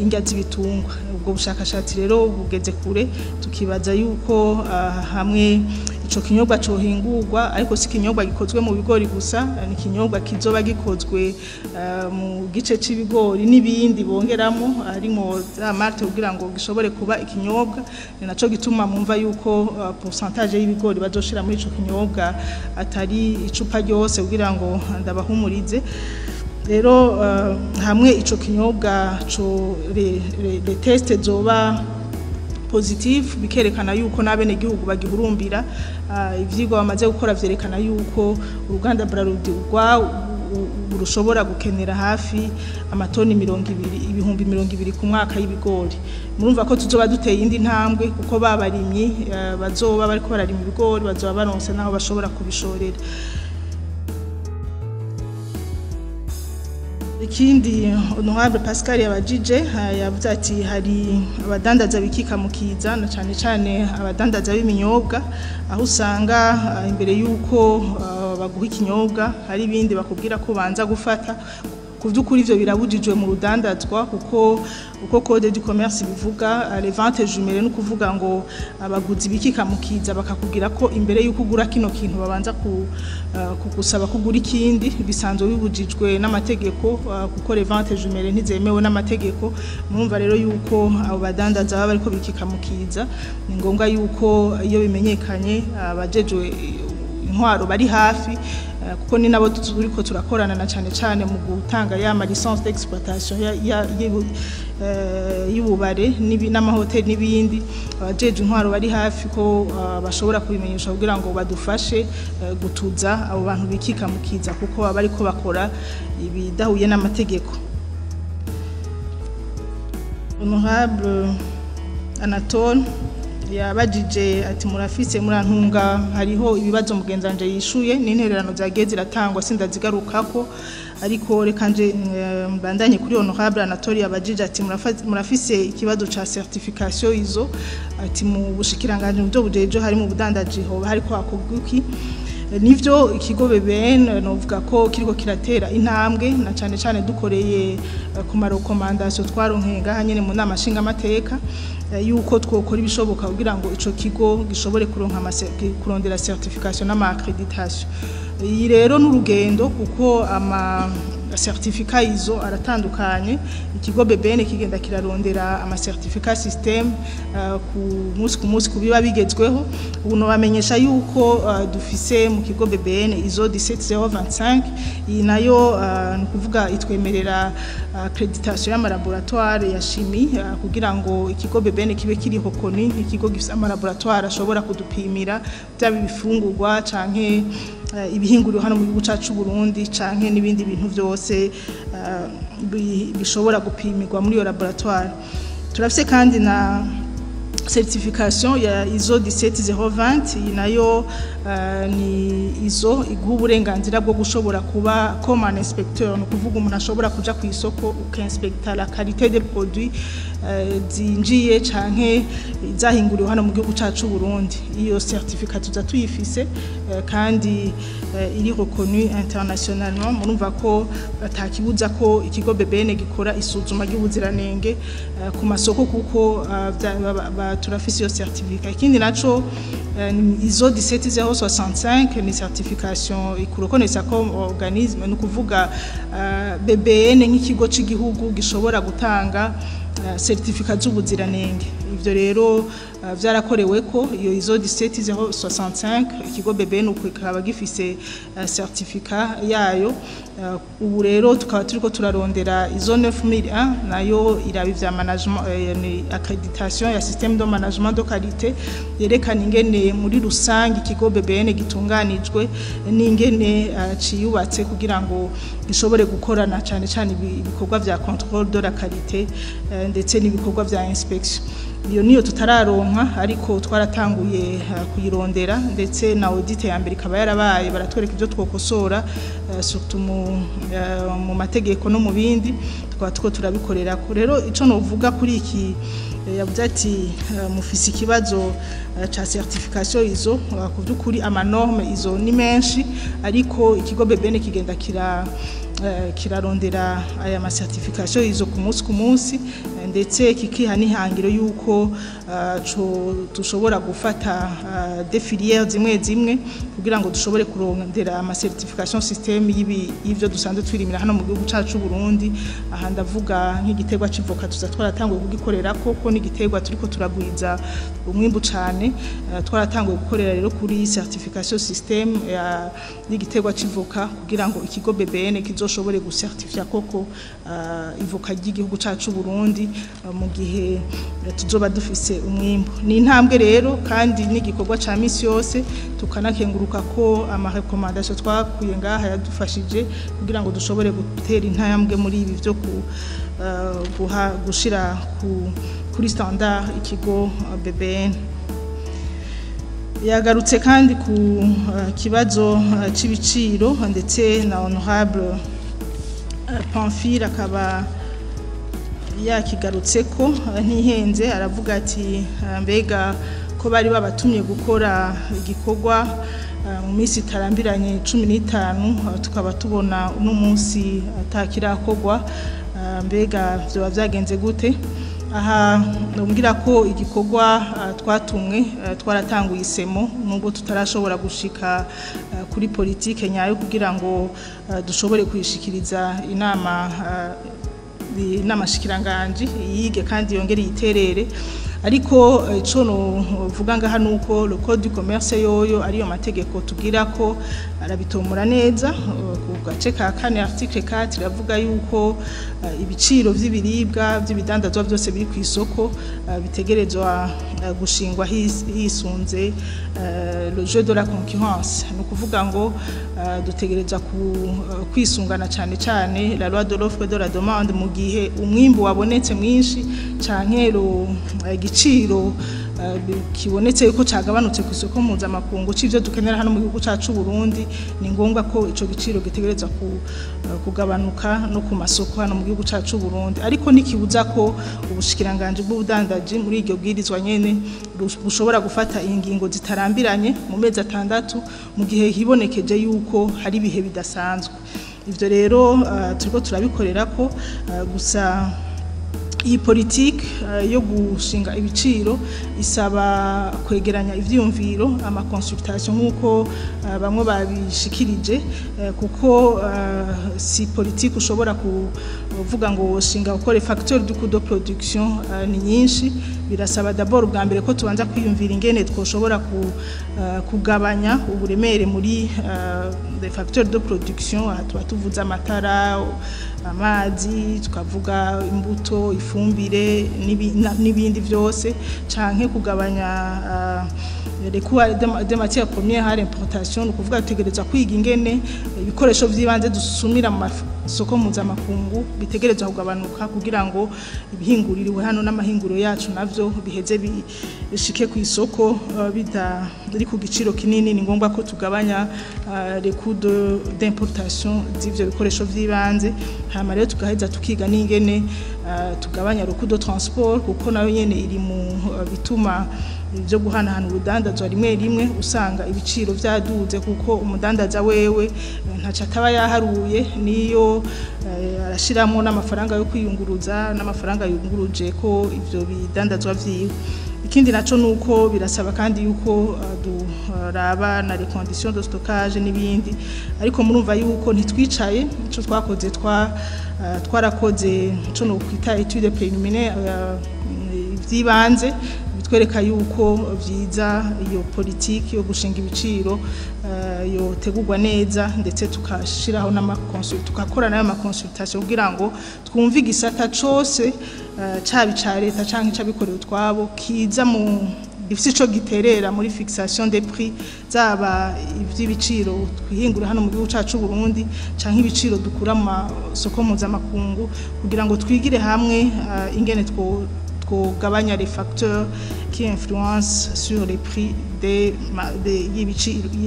indya z'ibitungwa ubwo bushakashatsi rero bugeze kure tukibaza yuko hamwe ico kinyobwa cohingurwa ariko si kinyobwa gikozwe mu bigori gusa ni kinyobwa kizoba gikozwe mu gice c'ibigori n'ibindi bongeramo arimo za marte kugira ngo gishobore kuba ikinyobwa ni naco gituma mumva yuko pourcentage y'ibigori bazoshira muri ico kinyobwa atari icupa ryose kugira ngo ndabahumurize rero hamwe ico kinyobwa co le test zoba positive bikerekana yuko nabene gihugu bagihurumbira ivyigwa bamaze gukora vyerekana yuko uruganda Brarudi rushobora gukenera hafi amatoni 200 ku mwaka y'ibigori murumva ko tuzoba duteye indi ntambwe kuko babarimyi bazoba bariko bararima ibigori bazoba baronse naho bashobora kubishorera ikindi honorable Pascal yabajije yavuze ati hari abadandaza bikika mukiza na cyane abadandaza b'iminyobwa aho usanga imbere yuko baguha ikinyobwa hari ibindi bakubwira ko banza gufata kuvyukuri ivyo birabujijwe mu rudandazwa kuko uko code du commerce bivuga les ventes jumelles no kuvuga ngo abaguzi bikika mukiza bakakubwira ko imbere yuko ugura kino kintu babanza kugusaba kugura ikindi bisanzwe bibujijwe n'amategeko kuko les ventes jumelles ntizemewe n'amategeko murumva rero yuko abo badandaza baba bariko bikika mukiza ni ngombwa yuko iyo bimenyekanye abajejwe intwaro bari hafi kuko ni nabo turiko turakorana na cyane mu gutanga ya licence d'exploitation y'ububare n'amahoteli n'ibindi abajeje intwaro bari hafi ko bashobora kubimenyesha kugira ngo badufashe gutuza abo bantu bikika mukiza kuko baba ariko bakora ibidahuye n'amategeko. Honorable Anatole yabajije ati murafise murantunga hariho ibibazo mugenzanje yishuye n'intererano zagiye ziratangwa sindazigarukako ariko reka nje mbandanye kuri Honorable Anatole yabajije ati murafise ikibazo ca certification izo ati mu bushikiranganje byo bujeje hari mu budandaji ho hariko akogwiki nivyo ikigo BBN novuga ko kiriko kiratera intambwe na cyane dukoreye ku marekomandation twaronkenga hanyene mu nama nshinga amateka yuko twokora ibishoboka kugira ngo ico kigo gishobore kuronka kurondera certification n'ama accreditation iyi rero n'urugendo kuko ama certificat izo aratandukanye ikigo BBN kigenda kirarondera ama certificat system ku munsi kubiba bigezweho ubu no bamenyesha yuko dufise mu kigo BBN izo 17025 iyi nayo nukuvuga itwemerera accreditation y'ama laboratoire ya chimie kugira ngo ikigo BBN kibe kiri hokoni ikigo gifise ama laboratoire ashobora kudupimira byaba bifungurwa canke ibihinguriro hano mu gihugu cacu Burundi canke nibindi bintu byose bishobora gupimirwa muri yo laboratoire turafise kandi na certification ya ISO 17020 nayo ni ISO iguha uburenganzira bwo gushobora kuba comme inspecteur no kuvuga umuntu ashobora kuja ku isoko ukinspecta la qualité des produits zinjiye canke zahinguriwe hano mu gihugu cacu Burundi iyo certificat tuza tuyifise kandi iri reconnu internationalement murumva ko atakibuza ko ikigo BBN gikora isuzuma ry'ubuziranenge ku masoko kuko turafise iyo certificat ikindi naco ISO 17065 ni certification ikurokonesa comme organisme no kuvuga BBN nk'ikigo c'igihugu gishobora gutanga certificat z'ubuziranenge ivyo rero vyarakorewe ko iyo ISO 17065 ikigo BBN uko kikaba gifise certificat yayo ubu rero tukaba turiko turarondera ISO 9001 nayo iraba ivya management accréditation ya système de management de qualité yerekana ingene muri rusangi ikigo BBN gitunganijwe n'ingene ciyubatse kugira ngo gishobore gukorana cyane cyane ibikorwa vya contrôle de la qualité ndetse n'ibikorwa vya inspection. Iyo niyo tutararonka ariko twaratanguye kuyirondera ndetse na audit ya mbere ikaba yarabaye baratwereka ibyo twokosora surtout mu mategeko no mu bindi twatwo turabikorera ko. Rero ico no vuga kuri iki yavuze ati mufisi kibazo ca certification ISO ku byukuri ama norme ISO ni menshi ariko ikigo BBN kigenda kirarondera aya ma certification ISO ku munsi ndetse kikiha n'ihangiro yuko tushobora gufata des filières zimwe kugira ngo dushobore kurondera ama certification system y'ivyo dusanzwe twirimira hano mu gihugu cacu Burundi. Aha ndavuga nk'igiterwa civoka tuza twaratanguye kugikorera ko n'igiterwa turiko turagwiza umwimbu cane twaratanguye gukorera rero kuri certification system y'igiterwa civoka kugira ngo ikigo BBN kizoshobore gucertifia koko ivoka ry'igihugu cacu Burundi mu gihe tuzoba dufise umwimbu. Ni intambwe rero kandi n'igikorwa ca misi yose tukanakenguruka ko ama recommandation twakuye ngaha yadufashije kugira ngo dushobore gutera intambwe muri ibi byo gushira kuri standard ikigo BBN. Yagarutse kandi ku kibazo c'ibiciro ndetse na honorable Pamphile akaba yakigarutse ko ntihenze aravuga ati mbega ko bari babatumye gukora igikorwa mu minsi itarambiranye 15 tukaba tubona uno munsi atakirakorwa mbega byo byagenze gute. Aha ndumvira ko igikorwa twatumwe twaratanguye isemo nubwo tutarashobora gushika kuri politike nyayo kugira ngo dushobore kwishikiriza inama shikiranganje yige kandi yongere yiterere. Ariko ico no vuga ngaha nuko le code du commerce yoyo ariyo mategeko tugira ko arabitomura neza ku gace ka 4 article 4 iravuga yuko ibiciro vy'ibiribwa by'ibidandazwa byose biri ku isoko bitegerezwa gushingwa hisunze le jeu de la concurrence. No kuvuga ngo dutegereza kwisungana cyane cyane la loi de l'offre et de la demande mu gihe umwimbu wabonetse mwinshi canke igiciro kibonetse yuko cagabanutse ku isoko mpuzamakungu c'ivyo dukenera hano mu gihugu cacu Burundi ni ngombwa ko ico giciro gitegereza kugabanuka no ku masoko hano mu gihugu cacu Burundi. Ariko nikibuza ko ubushikiranganje bw'ubudandaji muri iryo bwirizwa nyene bushobora gufata ingingo zitarambiranye mu mezi 6 mu gihe hibonekeje yuko hari bihe bidasanzwe. Ivyo rero turiko turabikorera ko gusa iyi politique yo gushinga ibiciro isaba kwegeranya ivyumviro ama consultation nkuko bamwe babishikirije kuko si politique ushobora kuvuga ngo shinga ukore facteur du coût de production ni nyinshi. Birasaba d'abord bwa mbere ko tubanza kwiyumvira ingene twoshobora kugabanya uburemere muri des facteurs de production. Tuba tuvuza amatara, amazi, tukavuga imbuto, ifumbire n'ibindi byose canke kugabanya les coûts de matières premières à l'importation. Ukuvuga tutegereza kwiga ingene ibikoresho vy'ibanze dusumira mu masoko mpuzamakungu bitegereza kugabanuka kugira ngo ibihinguririwe hano n'amahinguro yacu navyo biheze bishike ku isoko biri ku giciro kinini. Ni ngombwa ko tugabanya les coûts d'importation z'ivyo bikoresho vy'ibanze. Hama rero tugaheza tukiga n'ingene tugabanya le coût de transport kuko nayo nyene iri mu bituma ibyo guhanahana ubudandazwa rimwe usanga ibiciro byaduze kuko umudandaza wewe ntaca ataba yaharuye niyo arashiramo n'amafaranga yo kwiyunguruza n'amafaranga yunguruje ko ivyo bidandazwa vyiwe. Ikindi naco nuko birasaba kandi yuko duraba na les conditions de stockage n'ibindi. Ariko murumva yuko ntitwicaye ico twakoze twarakoze ico no kwita étude préliminaire vyibanze bitwereka yuko vyiza iyo politiki yo gushinga ibiciro yotegurwa neza ndetse tukashiraho tugakorana n'amakonsultation kugira ngo twumve igisata cose cabi ca leta canke cabikorera utwabo kiza mu gifite ico giterera muri fixation des prix zaba ivy'ibiciro twihingura hano mu gihugu cacu Burundi canke ibiciro dukura mu masoko mpuzamakungu kugira ngo twigire hamwe ingene twogabanya les facteurs qui influencent sur les prix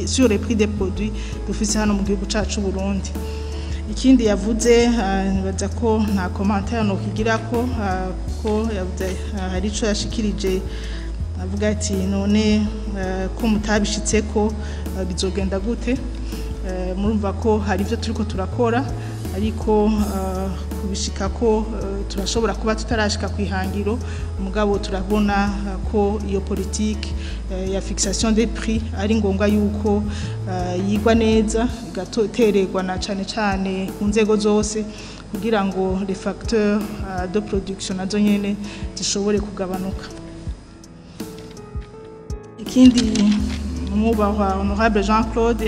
sur les prix des produits dufise hano mu gihugu cacu Burundi. Ikindi yavuze nibaza ko nta commentaire no kigirako ko yavuze hari ico yashikirije avuga ati none ko mutabishitseko bizogenda gute murumva ko hari ivyo turiko turakora ariko kubishika ko turashobora kuba tutarashika kwihangiro mugabo turabona ko iyo politique ya fixation des prix ari ngombwa yuko yigwa neza igatererwa na cane ku nzego zose kugira ngo les facteurs de production nazo nyene zishobore kugabanuka. Ikindi umubahwa honorable Jean Claude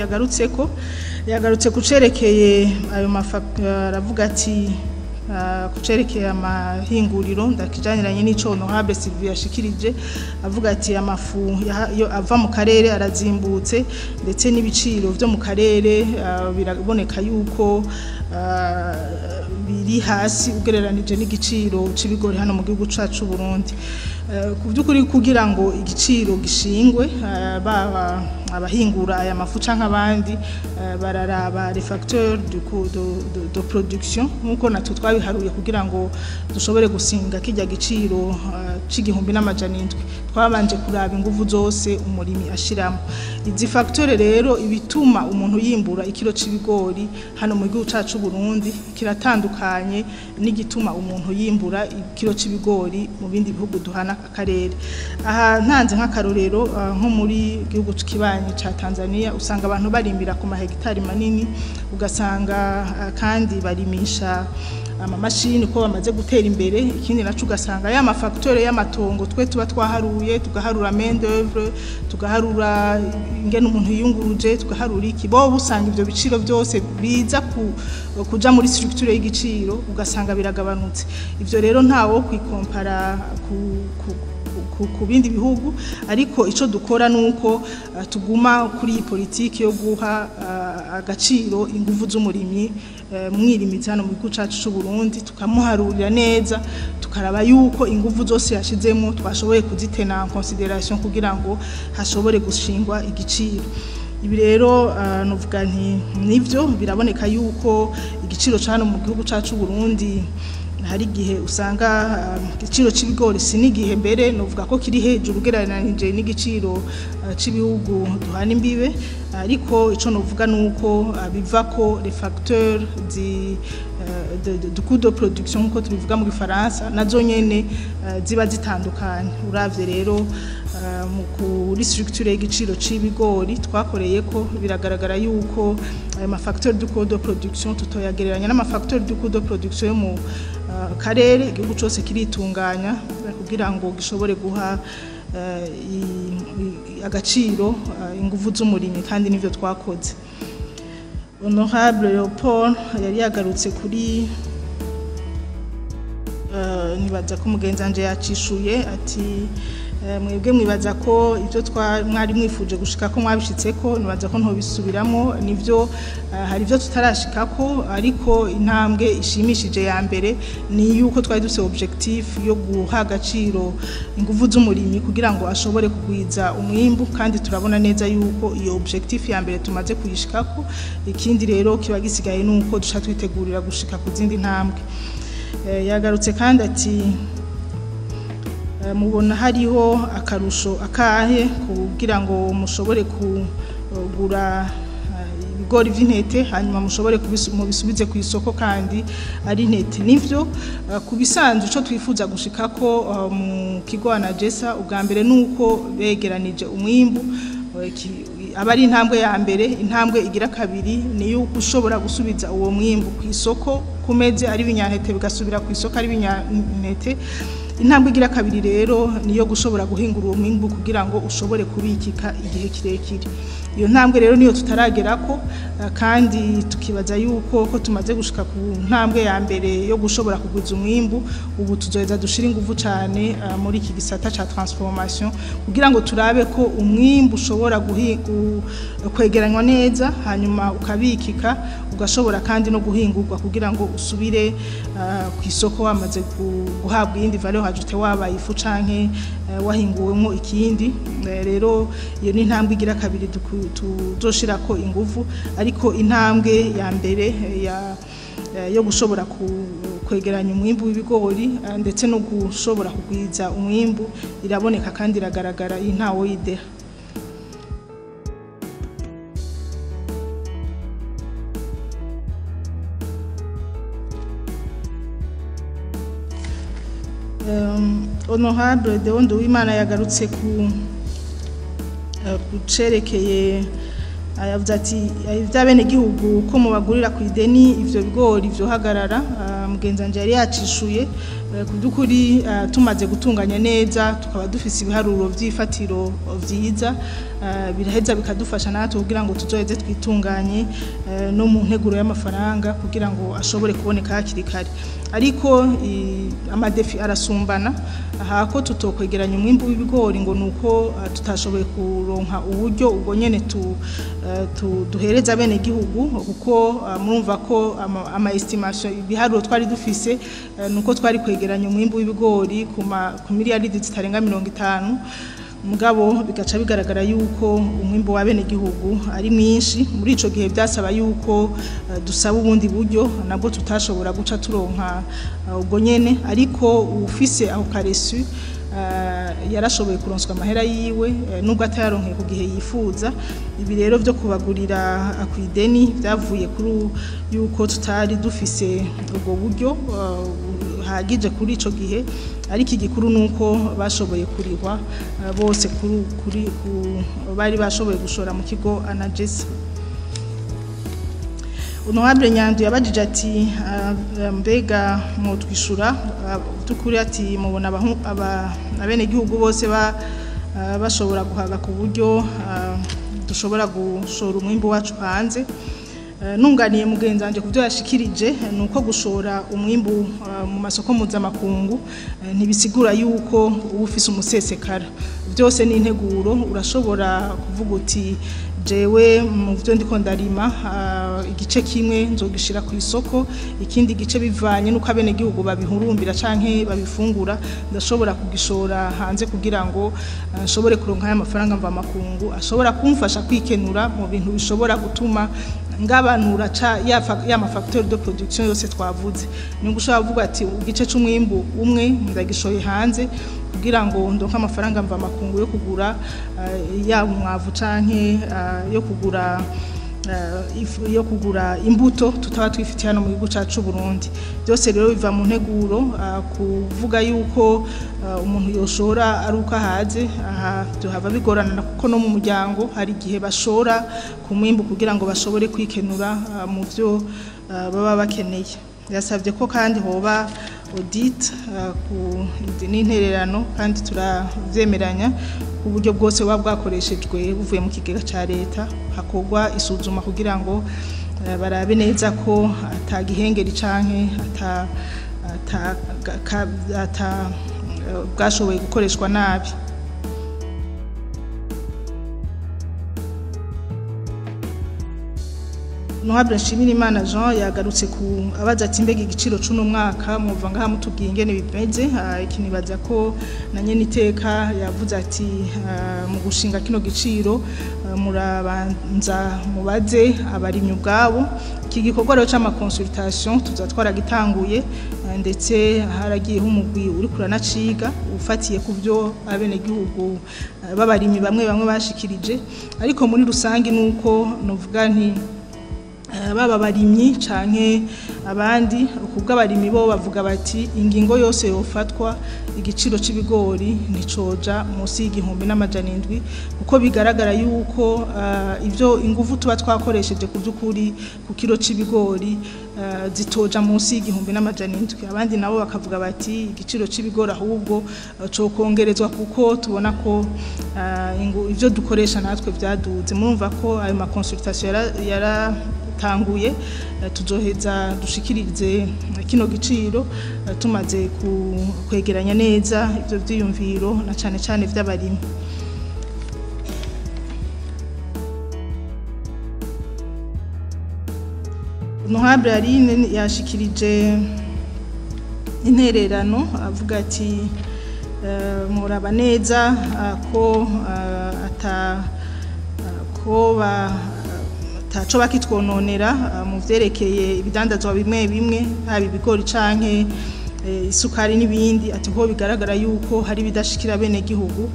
yagarutse kucerekeye ayo aravuga ati kucerekeye amahinguriro ndakijaniranye n'ico honorable Sylvie yashikirije avuga ati amafu ava mu karere arazimbutse ndetse n'ibiciro byo mu karere biraboneka yuko biri hasi ugereranije n'igiciro c'ibigori hano mu gihugu cacu Burundi. Kuvyukuri kugira ngo igiciro gishingwe baba abahingura aya mafu canke abandi bararaba les facteurs de production nkuko natwe twabiharuye kugira ngo dushobore gusinga kijya giciro c'igihumbi n'amajana 7 twabanje kuraba inguvu zose umurimi ashiramo. Izi facteurs rero ibituma umuntu yimbura ikiro c'ibigori hano mu gihugu cacu Burundi kiratandukanye n'igituma umuntu yimbura ikiro c'ibigori mu bindi bihugu duhana akarere. Aha ntanze nk'akarorero nko muri gihugu c'ikibanye ca Tanzania usanga abantu barimbira ku mahegitari manini ugasanga kandi barimisha amamashini ko bamaze gutera imbere. Ikindi nacu ugasanga ya mafacteurs y'amatongo twe tuba twaharuye tugaharura main d'œuvre tugaharura ingene umuntu yiyunguruje tugaharura iki bo busanga ivyo biciro byose biza kuja muri structure y'igiciro ugasanga biragabanutse. Ivyo rero ntawo kwikompara ku bindi bihugu ariko ico dukora nuko tuguma kuri iyi politiki yo guha agaciro inguvu z'umurimyi mwirimiza hano mu gihugu cacu c'u Burundi tukamuharurira neza tukaraba yuko inguvu zose yashizemo twashoboye kuzitena en consideration kugira ngo hashobore gushingwa igiciro. Ibi rero novuga nti nivyo biraboneka yuko igiciro cyane mu gihugu cacu Burundi hari gihe usanga igiciro c'ibigori sinigihe mbere novuga ko kiri hejuru ugereranije n'igiciro c'ibihugu duhana imbibe ariko ico novuga nuko biva ko les facteurs du coût de production nko tubivuga mu Gifaransa nazo nyene ziba zitandukanye. Uravye rero mu kuri structure y'igiciro c'ibigori twakoreye ko biragaragara yuko ayo ma facteurs du coût de production tutoyagereranya n'ama facteurs du coût de production yo mu karere igihugu cyose kiritunganya kugira ngo gishobore guha agaciro inguvu z'umurimi kandi nivyo twakoze. Honorable Leopold yari yagarutse kuri nibaza ko mugenzanje yacishuye ati mwebwe mwibaza ko ivyo mwari mwifuje gushika ko mwabishitseko nibaza ko ntobisubiramo nivyo hari ivyo tutarashikako ariko intambwe ishimishije ya mbere ni yuko twari dufite objectif yo guha agaciro inguvu z'umurimi kugira ngo ashobore kugwiza umwimbu kandi turabona neza yuko iyo objectif ya mbere tumaze kuyishikako. Ikindi rero kiba gisigaye nuko dusha twitegurira gushika ku zindi ntambwe. Yagarutse kandi ati mubona hariho akarusho akahe kugira ngo mushobore kugura ibigori vy'intete hanyuma mushobore kubisubize ku isoko kandi ari intete. Nivyo kubisanzwe ico twifuza gushikako mu kigo Anagesa ubwa mbere nuko begeranije umwimbu abari intambwe ya mbere. Intambwe igira kabiri ni yuko ushobora gusubiza uwo mwimbu ku isoko kumeze ari binyantete bigasubira ku isoko ari binyantete. intambwe igira kabiri rero niyo gushobora guhingura uwo mwimbu kugira ngo ushobore kubikika igihe kirekire. Iyo ntambwe rero niyo tutaragerako kandi tukibaza yuko ko tumaze gushika ku ntambwe ya mbere yo gushobora kugwiza umwimbu, ubu tuzoheza dushira ingufu cyane muri iki gisata ca transformation kugira ngo turabe ko umwimbu ushobora kwegeranywa neza hanyuma ukabikika ugashobora kandi no guhingurwa kugira ngo usubire ku isoko wamaze guhabwa iyindi valeur ajoutée wabaye ifu canke wahinguwemo ikindi. Rero iyo ni intambwe igira kabiri tuzoshirako ingufu, ariko intambwe ya mbere yo gushobora kwegeranya umwimbu w'ibigori ndetse no gushobora kugwiza umwimbu iraboneka kandi iragaragara intawo yideha. Honorable Deondo Uwimana yagarutse ku cerekeye yavuze ati ivy'abene gihugu ko mubagurira ku ideni ivyo bigori vyo hagarara. Mugenzi wanje yari yacishuye ku byukuri tumaze gutunganya neza tukaba dufise ibiharuro vy'ifatiro vyiza biraheza bikadufasha natwe kugira ngo tuzoheze twitunganye no mu nteguro y'amafaranga kugira ngo ashobore kuboneka hakiri kare. Ariko amadefi arasumbana hako tutokwegeranya umwimbu w'ibigori ngo nuko tutashoboye kuronka uburyo ubwo nyene duhereza bene gihugu, kuko murumva ko ama estimation ibiharuro twari dufise nuko twari kwegeranya umwimbu w'ibigori ku miliyaridi zitarenga 50, mugabo bigaca bigaragara yuko umwimbo wa bene gihugu ari mwinshi. Muri ico gihe byasaba yuko dusaba ubundi buryo nabwo tutashobora guca turonka ubwo nyene, ariko ufise aho karesu yarashoboye kuronswa amahera yiwe nubwo atayaronkeye ku gihe yifuza. Ibi rero byo kubagurira akwideni byavuye kuri yuko tutari dufise ubwo buryo hagije kuri ico gihe, ariko igikuru nuko bashoboye kurihwa bose kuri bari bashoboye gushora mu kigo Anagesa. Honorable Nyandu yabajije ati mbega mu twishura tukuri ati mubona abene gihugu bose bashobora guhaga ku buryo dushobora gushora umwimbo wacu hanze. Nunganiye mugenzi wanje kuvyo yashikirije nuko gushora umwimbu mu masoko mpuzamakungu ntibisigura yuko ufise umusesekara. Byose ni integuro, urashobora kuvuga uti jewe mu byo ndiko ndarima igice kimwe nzogishira ku isoko, ikindi gice bivanye nuko abene gihugu babihurumbira canke babifungura ndashobora kugishora hanze kugira ngo nshobore kuronka aya mafaranga mva makungu ashobora kumfasha kwikenura mu bintu bishobora gutuma ngabanura ya mafacteur de production yose twavuze. Ni gushobora kuvuga ati igice c'umwimbu umwe ndagishoye hanze kugira ngo ndonka amafaranga mva makungu yo kugura ya umwavu canke yo kugura imbuto tutaba twifitiye hano mu gihugu cacu Burundi. Byose rero biva mu nteguro kuvuga yuko umuntu yoshora ari uko ahaze hava bigorana kuko no mu muryango hari igihe bashora ku mwimbu kugira ngo bashobore kwikenura mu byo baba bakeneye. Yasabye ko kandi hoba audit ku n'intererano kandi turavyemeranya ku buryo bwose bwakoreshejwe buvuye mu kigega ca leta hakogwa isuzuma kugira ngo barabe neza ko atagihengeri canke bwashoboye gukoreshwa nabi. Honorable Nshimirimana Jean yagarutse ku abaza ati mbega igiciro c'uno mwaka muva ngaha mutubwiye ingene bimeze. Ikinibaza ko na nyene iteka yavuze ati mu gushinga kino giciro murabanza mubaze abarimyi ubwabo. Iki gikorwa rero c'ama consultation tuzatwara gitanguye ndetse haragiye umugwi uri kuranaciga ufatiye ku byo abene gihugu babarimyi bamwe bashikirije, ariko muri rusangi nuko novuga nti baba barimyi canke abandi ukubwa abarimyi bo bavuga bati ingingo yose yofatwa igiciro c'ibigori nticoja munsi y'igihumbi n'amajana 7 kuko bigaragara yuko ivyo ingufu tuba twakoresheje ku by'ukuri ku kilo c'ibigori zitoja munsi y'igihumbi n'amajana 7 abandi nabo bakavuga bati igiciro c'ibigori ahubwo cyo kongerezwa kuko tubona ko ivyo dukoresha natwe vyaduze murumva ko ayo ma consultation yara tanguye tuzoheza dushikirize kino giciro tumaze kwegeranya neza ivyo vyiyumviro na cane cane vy'abarimi. Honorable Aline yashikirije intererano avuga ati muraba neza ko taco bakitwononera mu vyerekeye ibidandazwa bimwe bimwe haba ibigori canke isukari n'ibindi ati ho bigaragara yuko hari bidashikira bene gihugu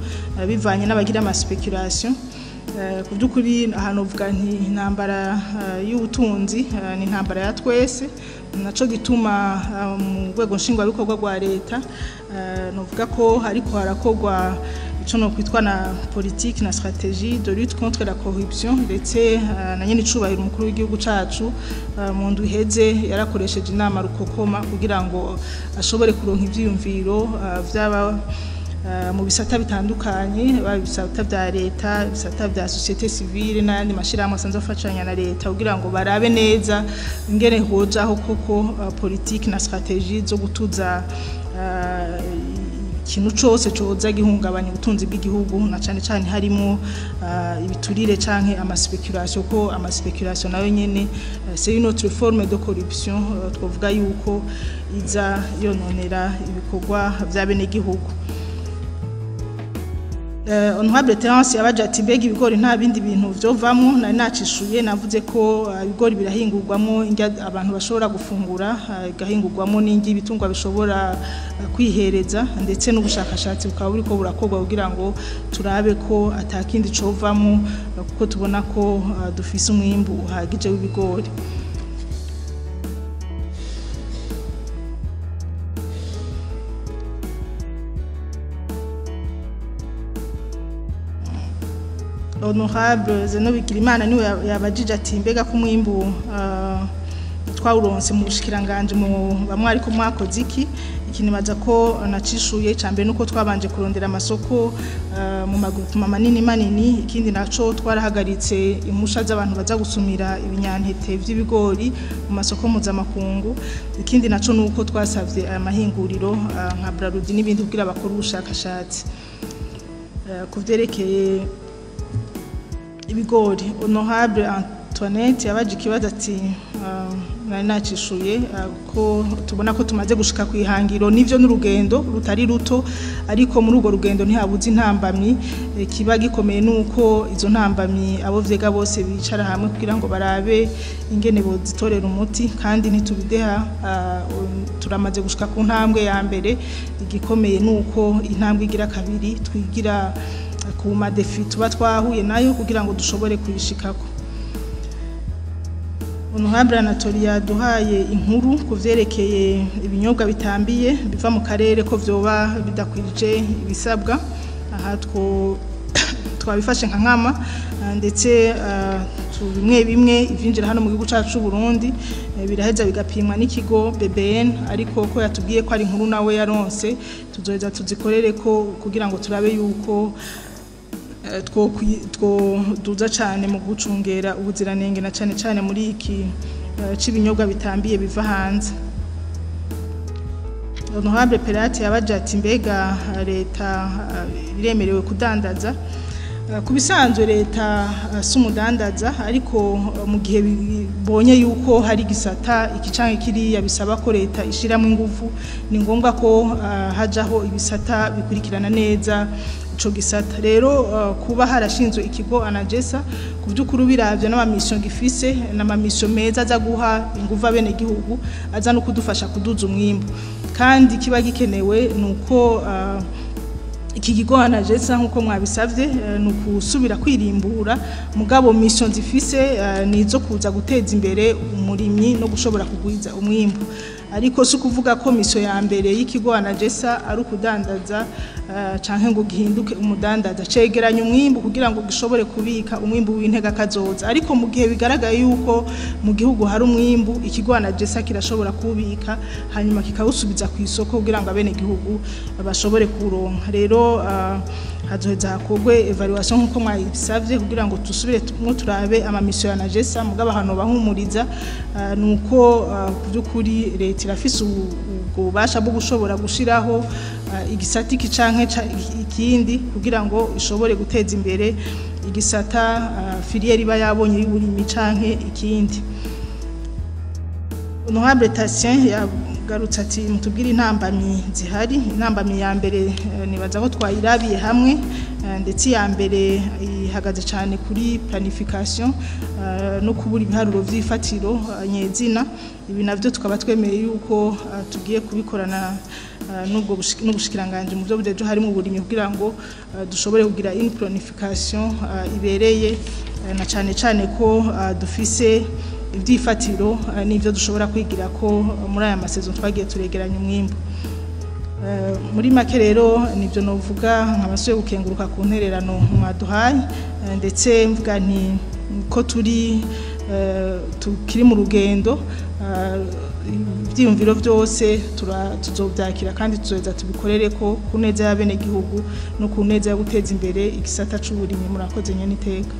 bivanye n'abagira ama speculation ku by'ukuri ahantu uvuga nti intambara y'ubutunzi ni intambara ya twese naco gituma mu rwego nshingwabikorwa rwa leta novuga ko hariko harakogwa ico no kwitwa na politique na stratégie de lutte contre la corruption ndetse na nyene icubahiro umukuru w'igihugu cacu mu ndwi iheze yarakoresheje inama rukokoma kugira ngo ashobore kuronka ivyiyumviro vyaba mu bisata bitandukanye babisata vya leta bisata vya société civile n'andi mashirahamwe asanzwe afashanya na leta kugira ngo barabe neza ingene hojaho koko politique na stratégie zo gutuza ikintu cose coza gihungabanya ubutunzi bw'igihugu na cane cane harimo ibiturire canke ama speculation ko ama speculation nayo nyene c'est une autre forme de corruption twovuga yuko iza yononera ibikorwa vya bene gihugu. Honorable Terence yabaje ati mbega ibigori nta bindi bintu vyovamwo nari nacishuye navuze ko ibigori birahingurwamo indya abantu bashobora gufungura gahingurwamo n'ingi bitungwa bishobora kwihereza ndetse n'ubushakashatsi bukaba buriko burakorwa kugira ngo turabe ko atakindi covamwo kuko tubona ko dufise umwimbu uhagije w'ibigori. Honorable Zeno Bigirimana niwe yabajije ati mbega ko mwimbu twawuronse mu bushikiranganje mu bamwe ariko mwakoze iki ikinimaza ko nacishuye cambe nuko twabanje kurondera amasoko mu magrupu manini ikindi naco twarahagaritse imusha z'abantu baza gusumira ibinyantete vy'ibigori mu masoko mpuzamakungu ikindi naco nuko twasavye amahinguriro nka Brarudi n'ibindi kugira bakora ubushakashatsi kuvyerekeye ibigori. Honorable Antoinette yabaje ikibazo ati nari nacishuye ko tubona ko tumaze gushika kwihangiro nivyo n'urugendo rutari ruto ariko muri urwo rugendo ntihabuze intambamyi kiba gikomeye nuko izo ntambamyi abo vyega bose bicara hamwe kugira ngo barabe ingene bozitorera umuti kandi ntitubideha turamaze gushika ku ntambwe ya mbere igikomeye nuko intambwe igira kabiri twigira ku madefi tuba twahuye nayo kugira ngo dushobore kuyishikako. Honorable Anatolia duhaye inkuru kuvyerekeye ibinyobwa bitambiye biva mu karere ko vyoba bidakwirije ibisabwa aha twabifashe nka nkama ndetse bimwe ivyinjira hano mu gihugu cacu Burundi biraheza bigapimwa n'ikigo BBN ariko ko yatubwiye ko ari inkuru nawe yaronse tuzoheza tuzikorere ko kugira ngo turabe yuko duza cyane mu gucungera ubuziranenge na cyane cyane muri iki c'ibinyobwa bitambiye biva hanze. Honorable Perate yabaje ati mbega leta iremerewe kudandaza kubisanzwe leta sumudandaza ariko mu gihe bonye yuko hari gisata ikicanke kiriya bisaba ko leta ishiramo ingufu ni ngombwa ko hajaho ibisata bikurikirana neza ico gisata rero kuba harashinzwe ikigo Anagesa ku by'ukuri biravye n'amamisyon gifise n'amamisyon meza aza guha ingufu abene gihugu aza no kudufasha kuduza umwimbo kandi kiba gikenewe nuko iki kigo anagesa nkuko mwabisavye ni ukusubira kwirimbura mugabo mission zifise nizo kuza guteza imbere umurimyi no gushobora kugwiza umwimbu ariko si kuvuga ko mission ya mbere y'ikigo anagesa ari ukudandaza canke ngo gihinduke umudandaza cegeranya umwimbu kugira ngo gishobore kubika umwimbu w'intega kazoza ariko mu gihe bigaragaye yuko mu gihugu hari umwimbu ikigo anagesa kirashobora kubika hanyuma kikawusubiza ku isoko kugira ngo abene gihugu bashobore kuronka rero hazoheza hakogwe evaluation nkuko mwabisavye kugira ngo tusubire turabe ama mission ya anagesa mugabo hano bahumuriza nuko kubyukuri leta irafise ububasha bwo gushobora gushiraho igisati kicanke ikindi kugira ngo ishobore guteza imbere igisata filiere iba yabonye y'uburimi canke ikindi honorable Tatien yagarutse ati mutubwire intambamyi zihari intambamyi ya mbere nibaza ko twayirabiye hamwe ndetse ya mbere ihagaze cyane kuri planification no kubura ibiharuro vy'ifatiro nyezina ibi navyo tukaba twemeye yuko tugiye kubikorana n'ubushikiranganje mu byo budejo harimo uburimyi kugira ngo dushobore kugira une planification ibereye na cyane ko dufise ibyifatiro n'ibyo dushobora kwigira ko muri aya masezo twagiye turegeranya umwimbu muri make rero nibyo novuga nkabasuye gukenguruka ku ntererano mwaduhaye ndetse mvuga nti ko tukiri mu rugendo ibyiyumviro byose tuzobyakira kandi tuzoza tubikorere ko ku neza y'abene gihugu no ku neza yo guteza imbere igisata c'uburimyi murakoze nyene iteka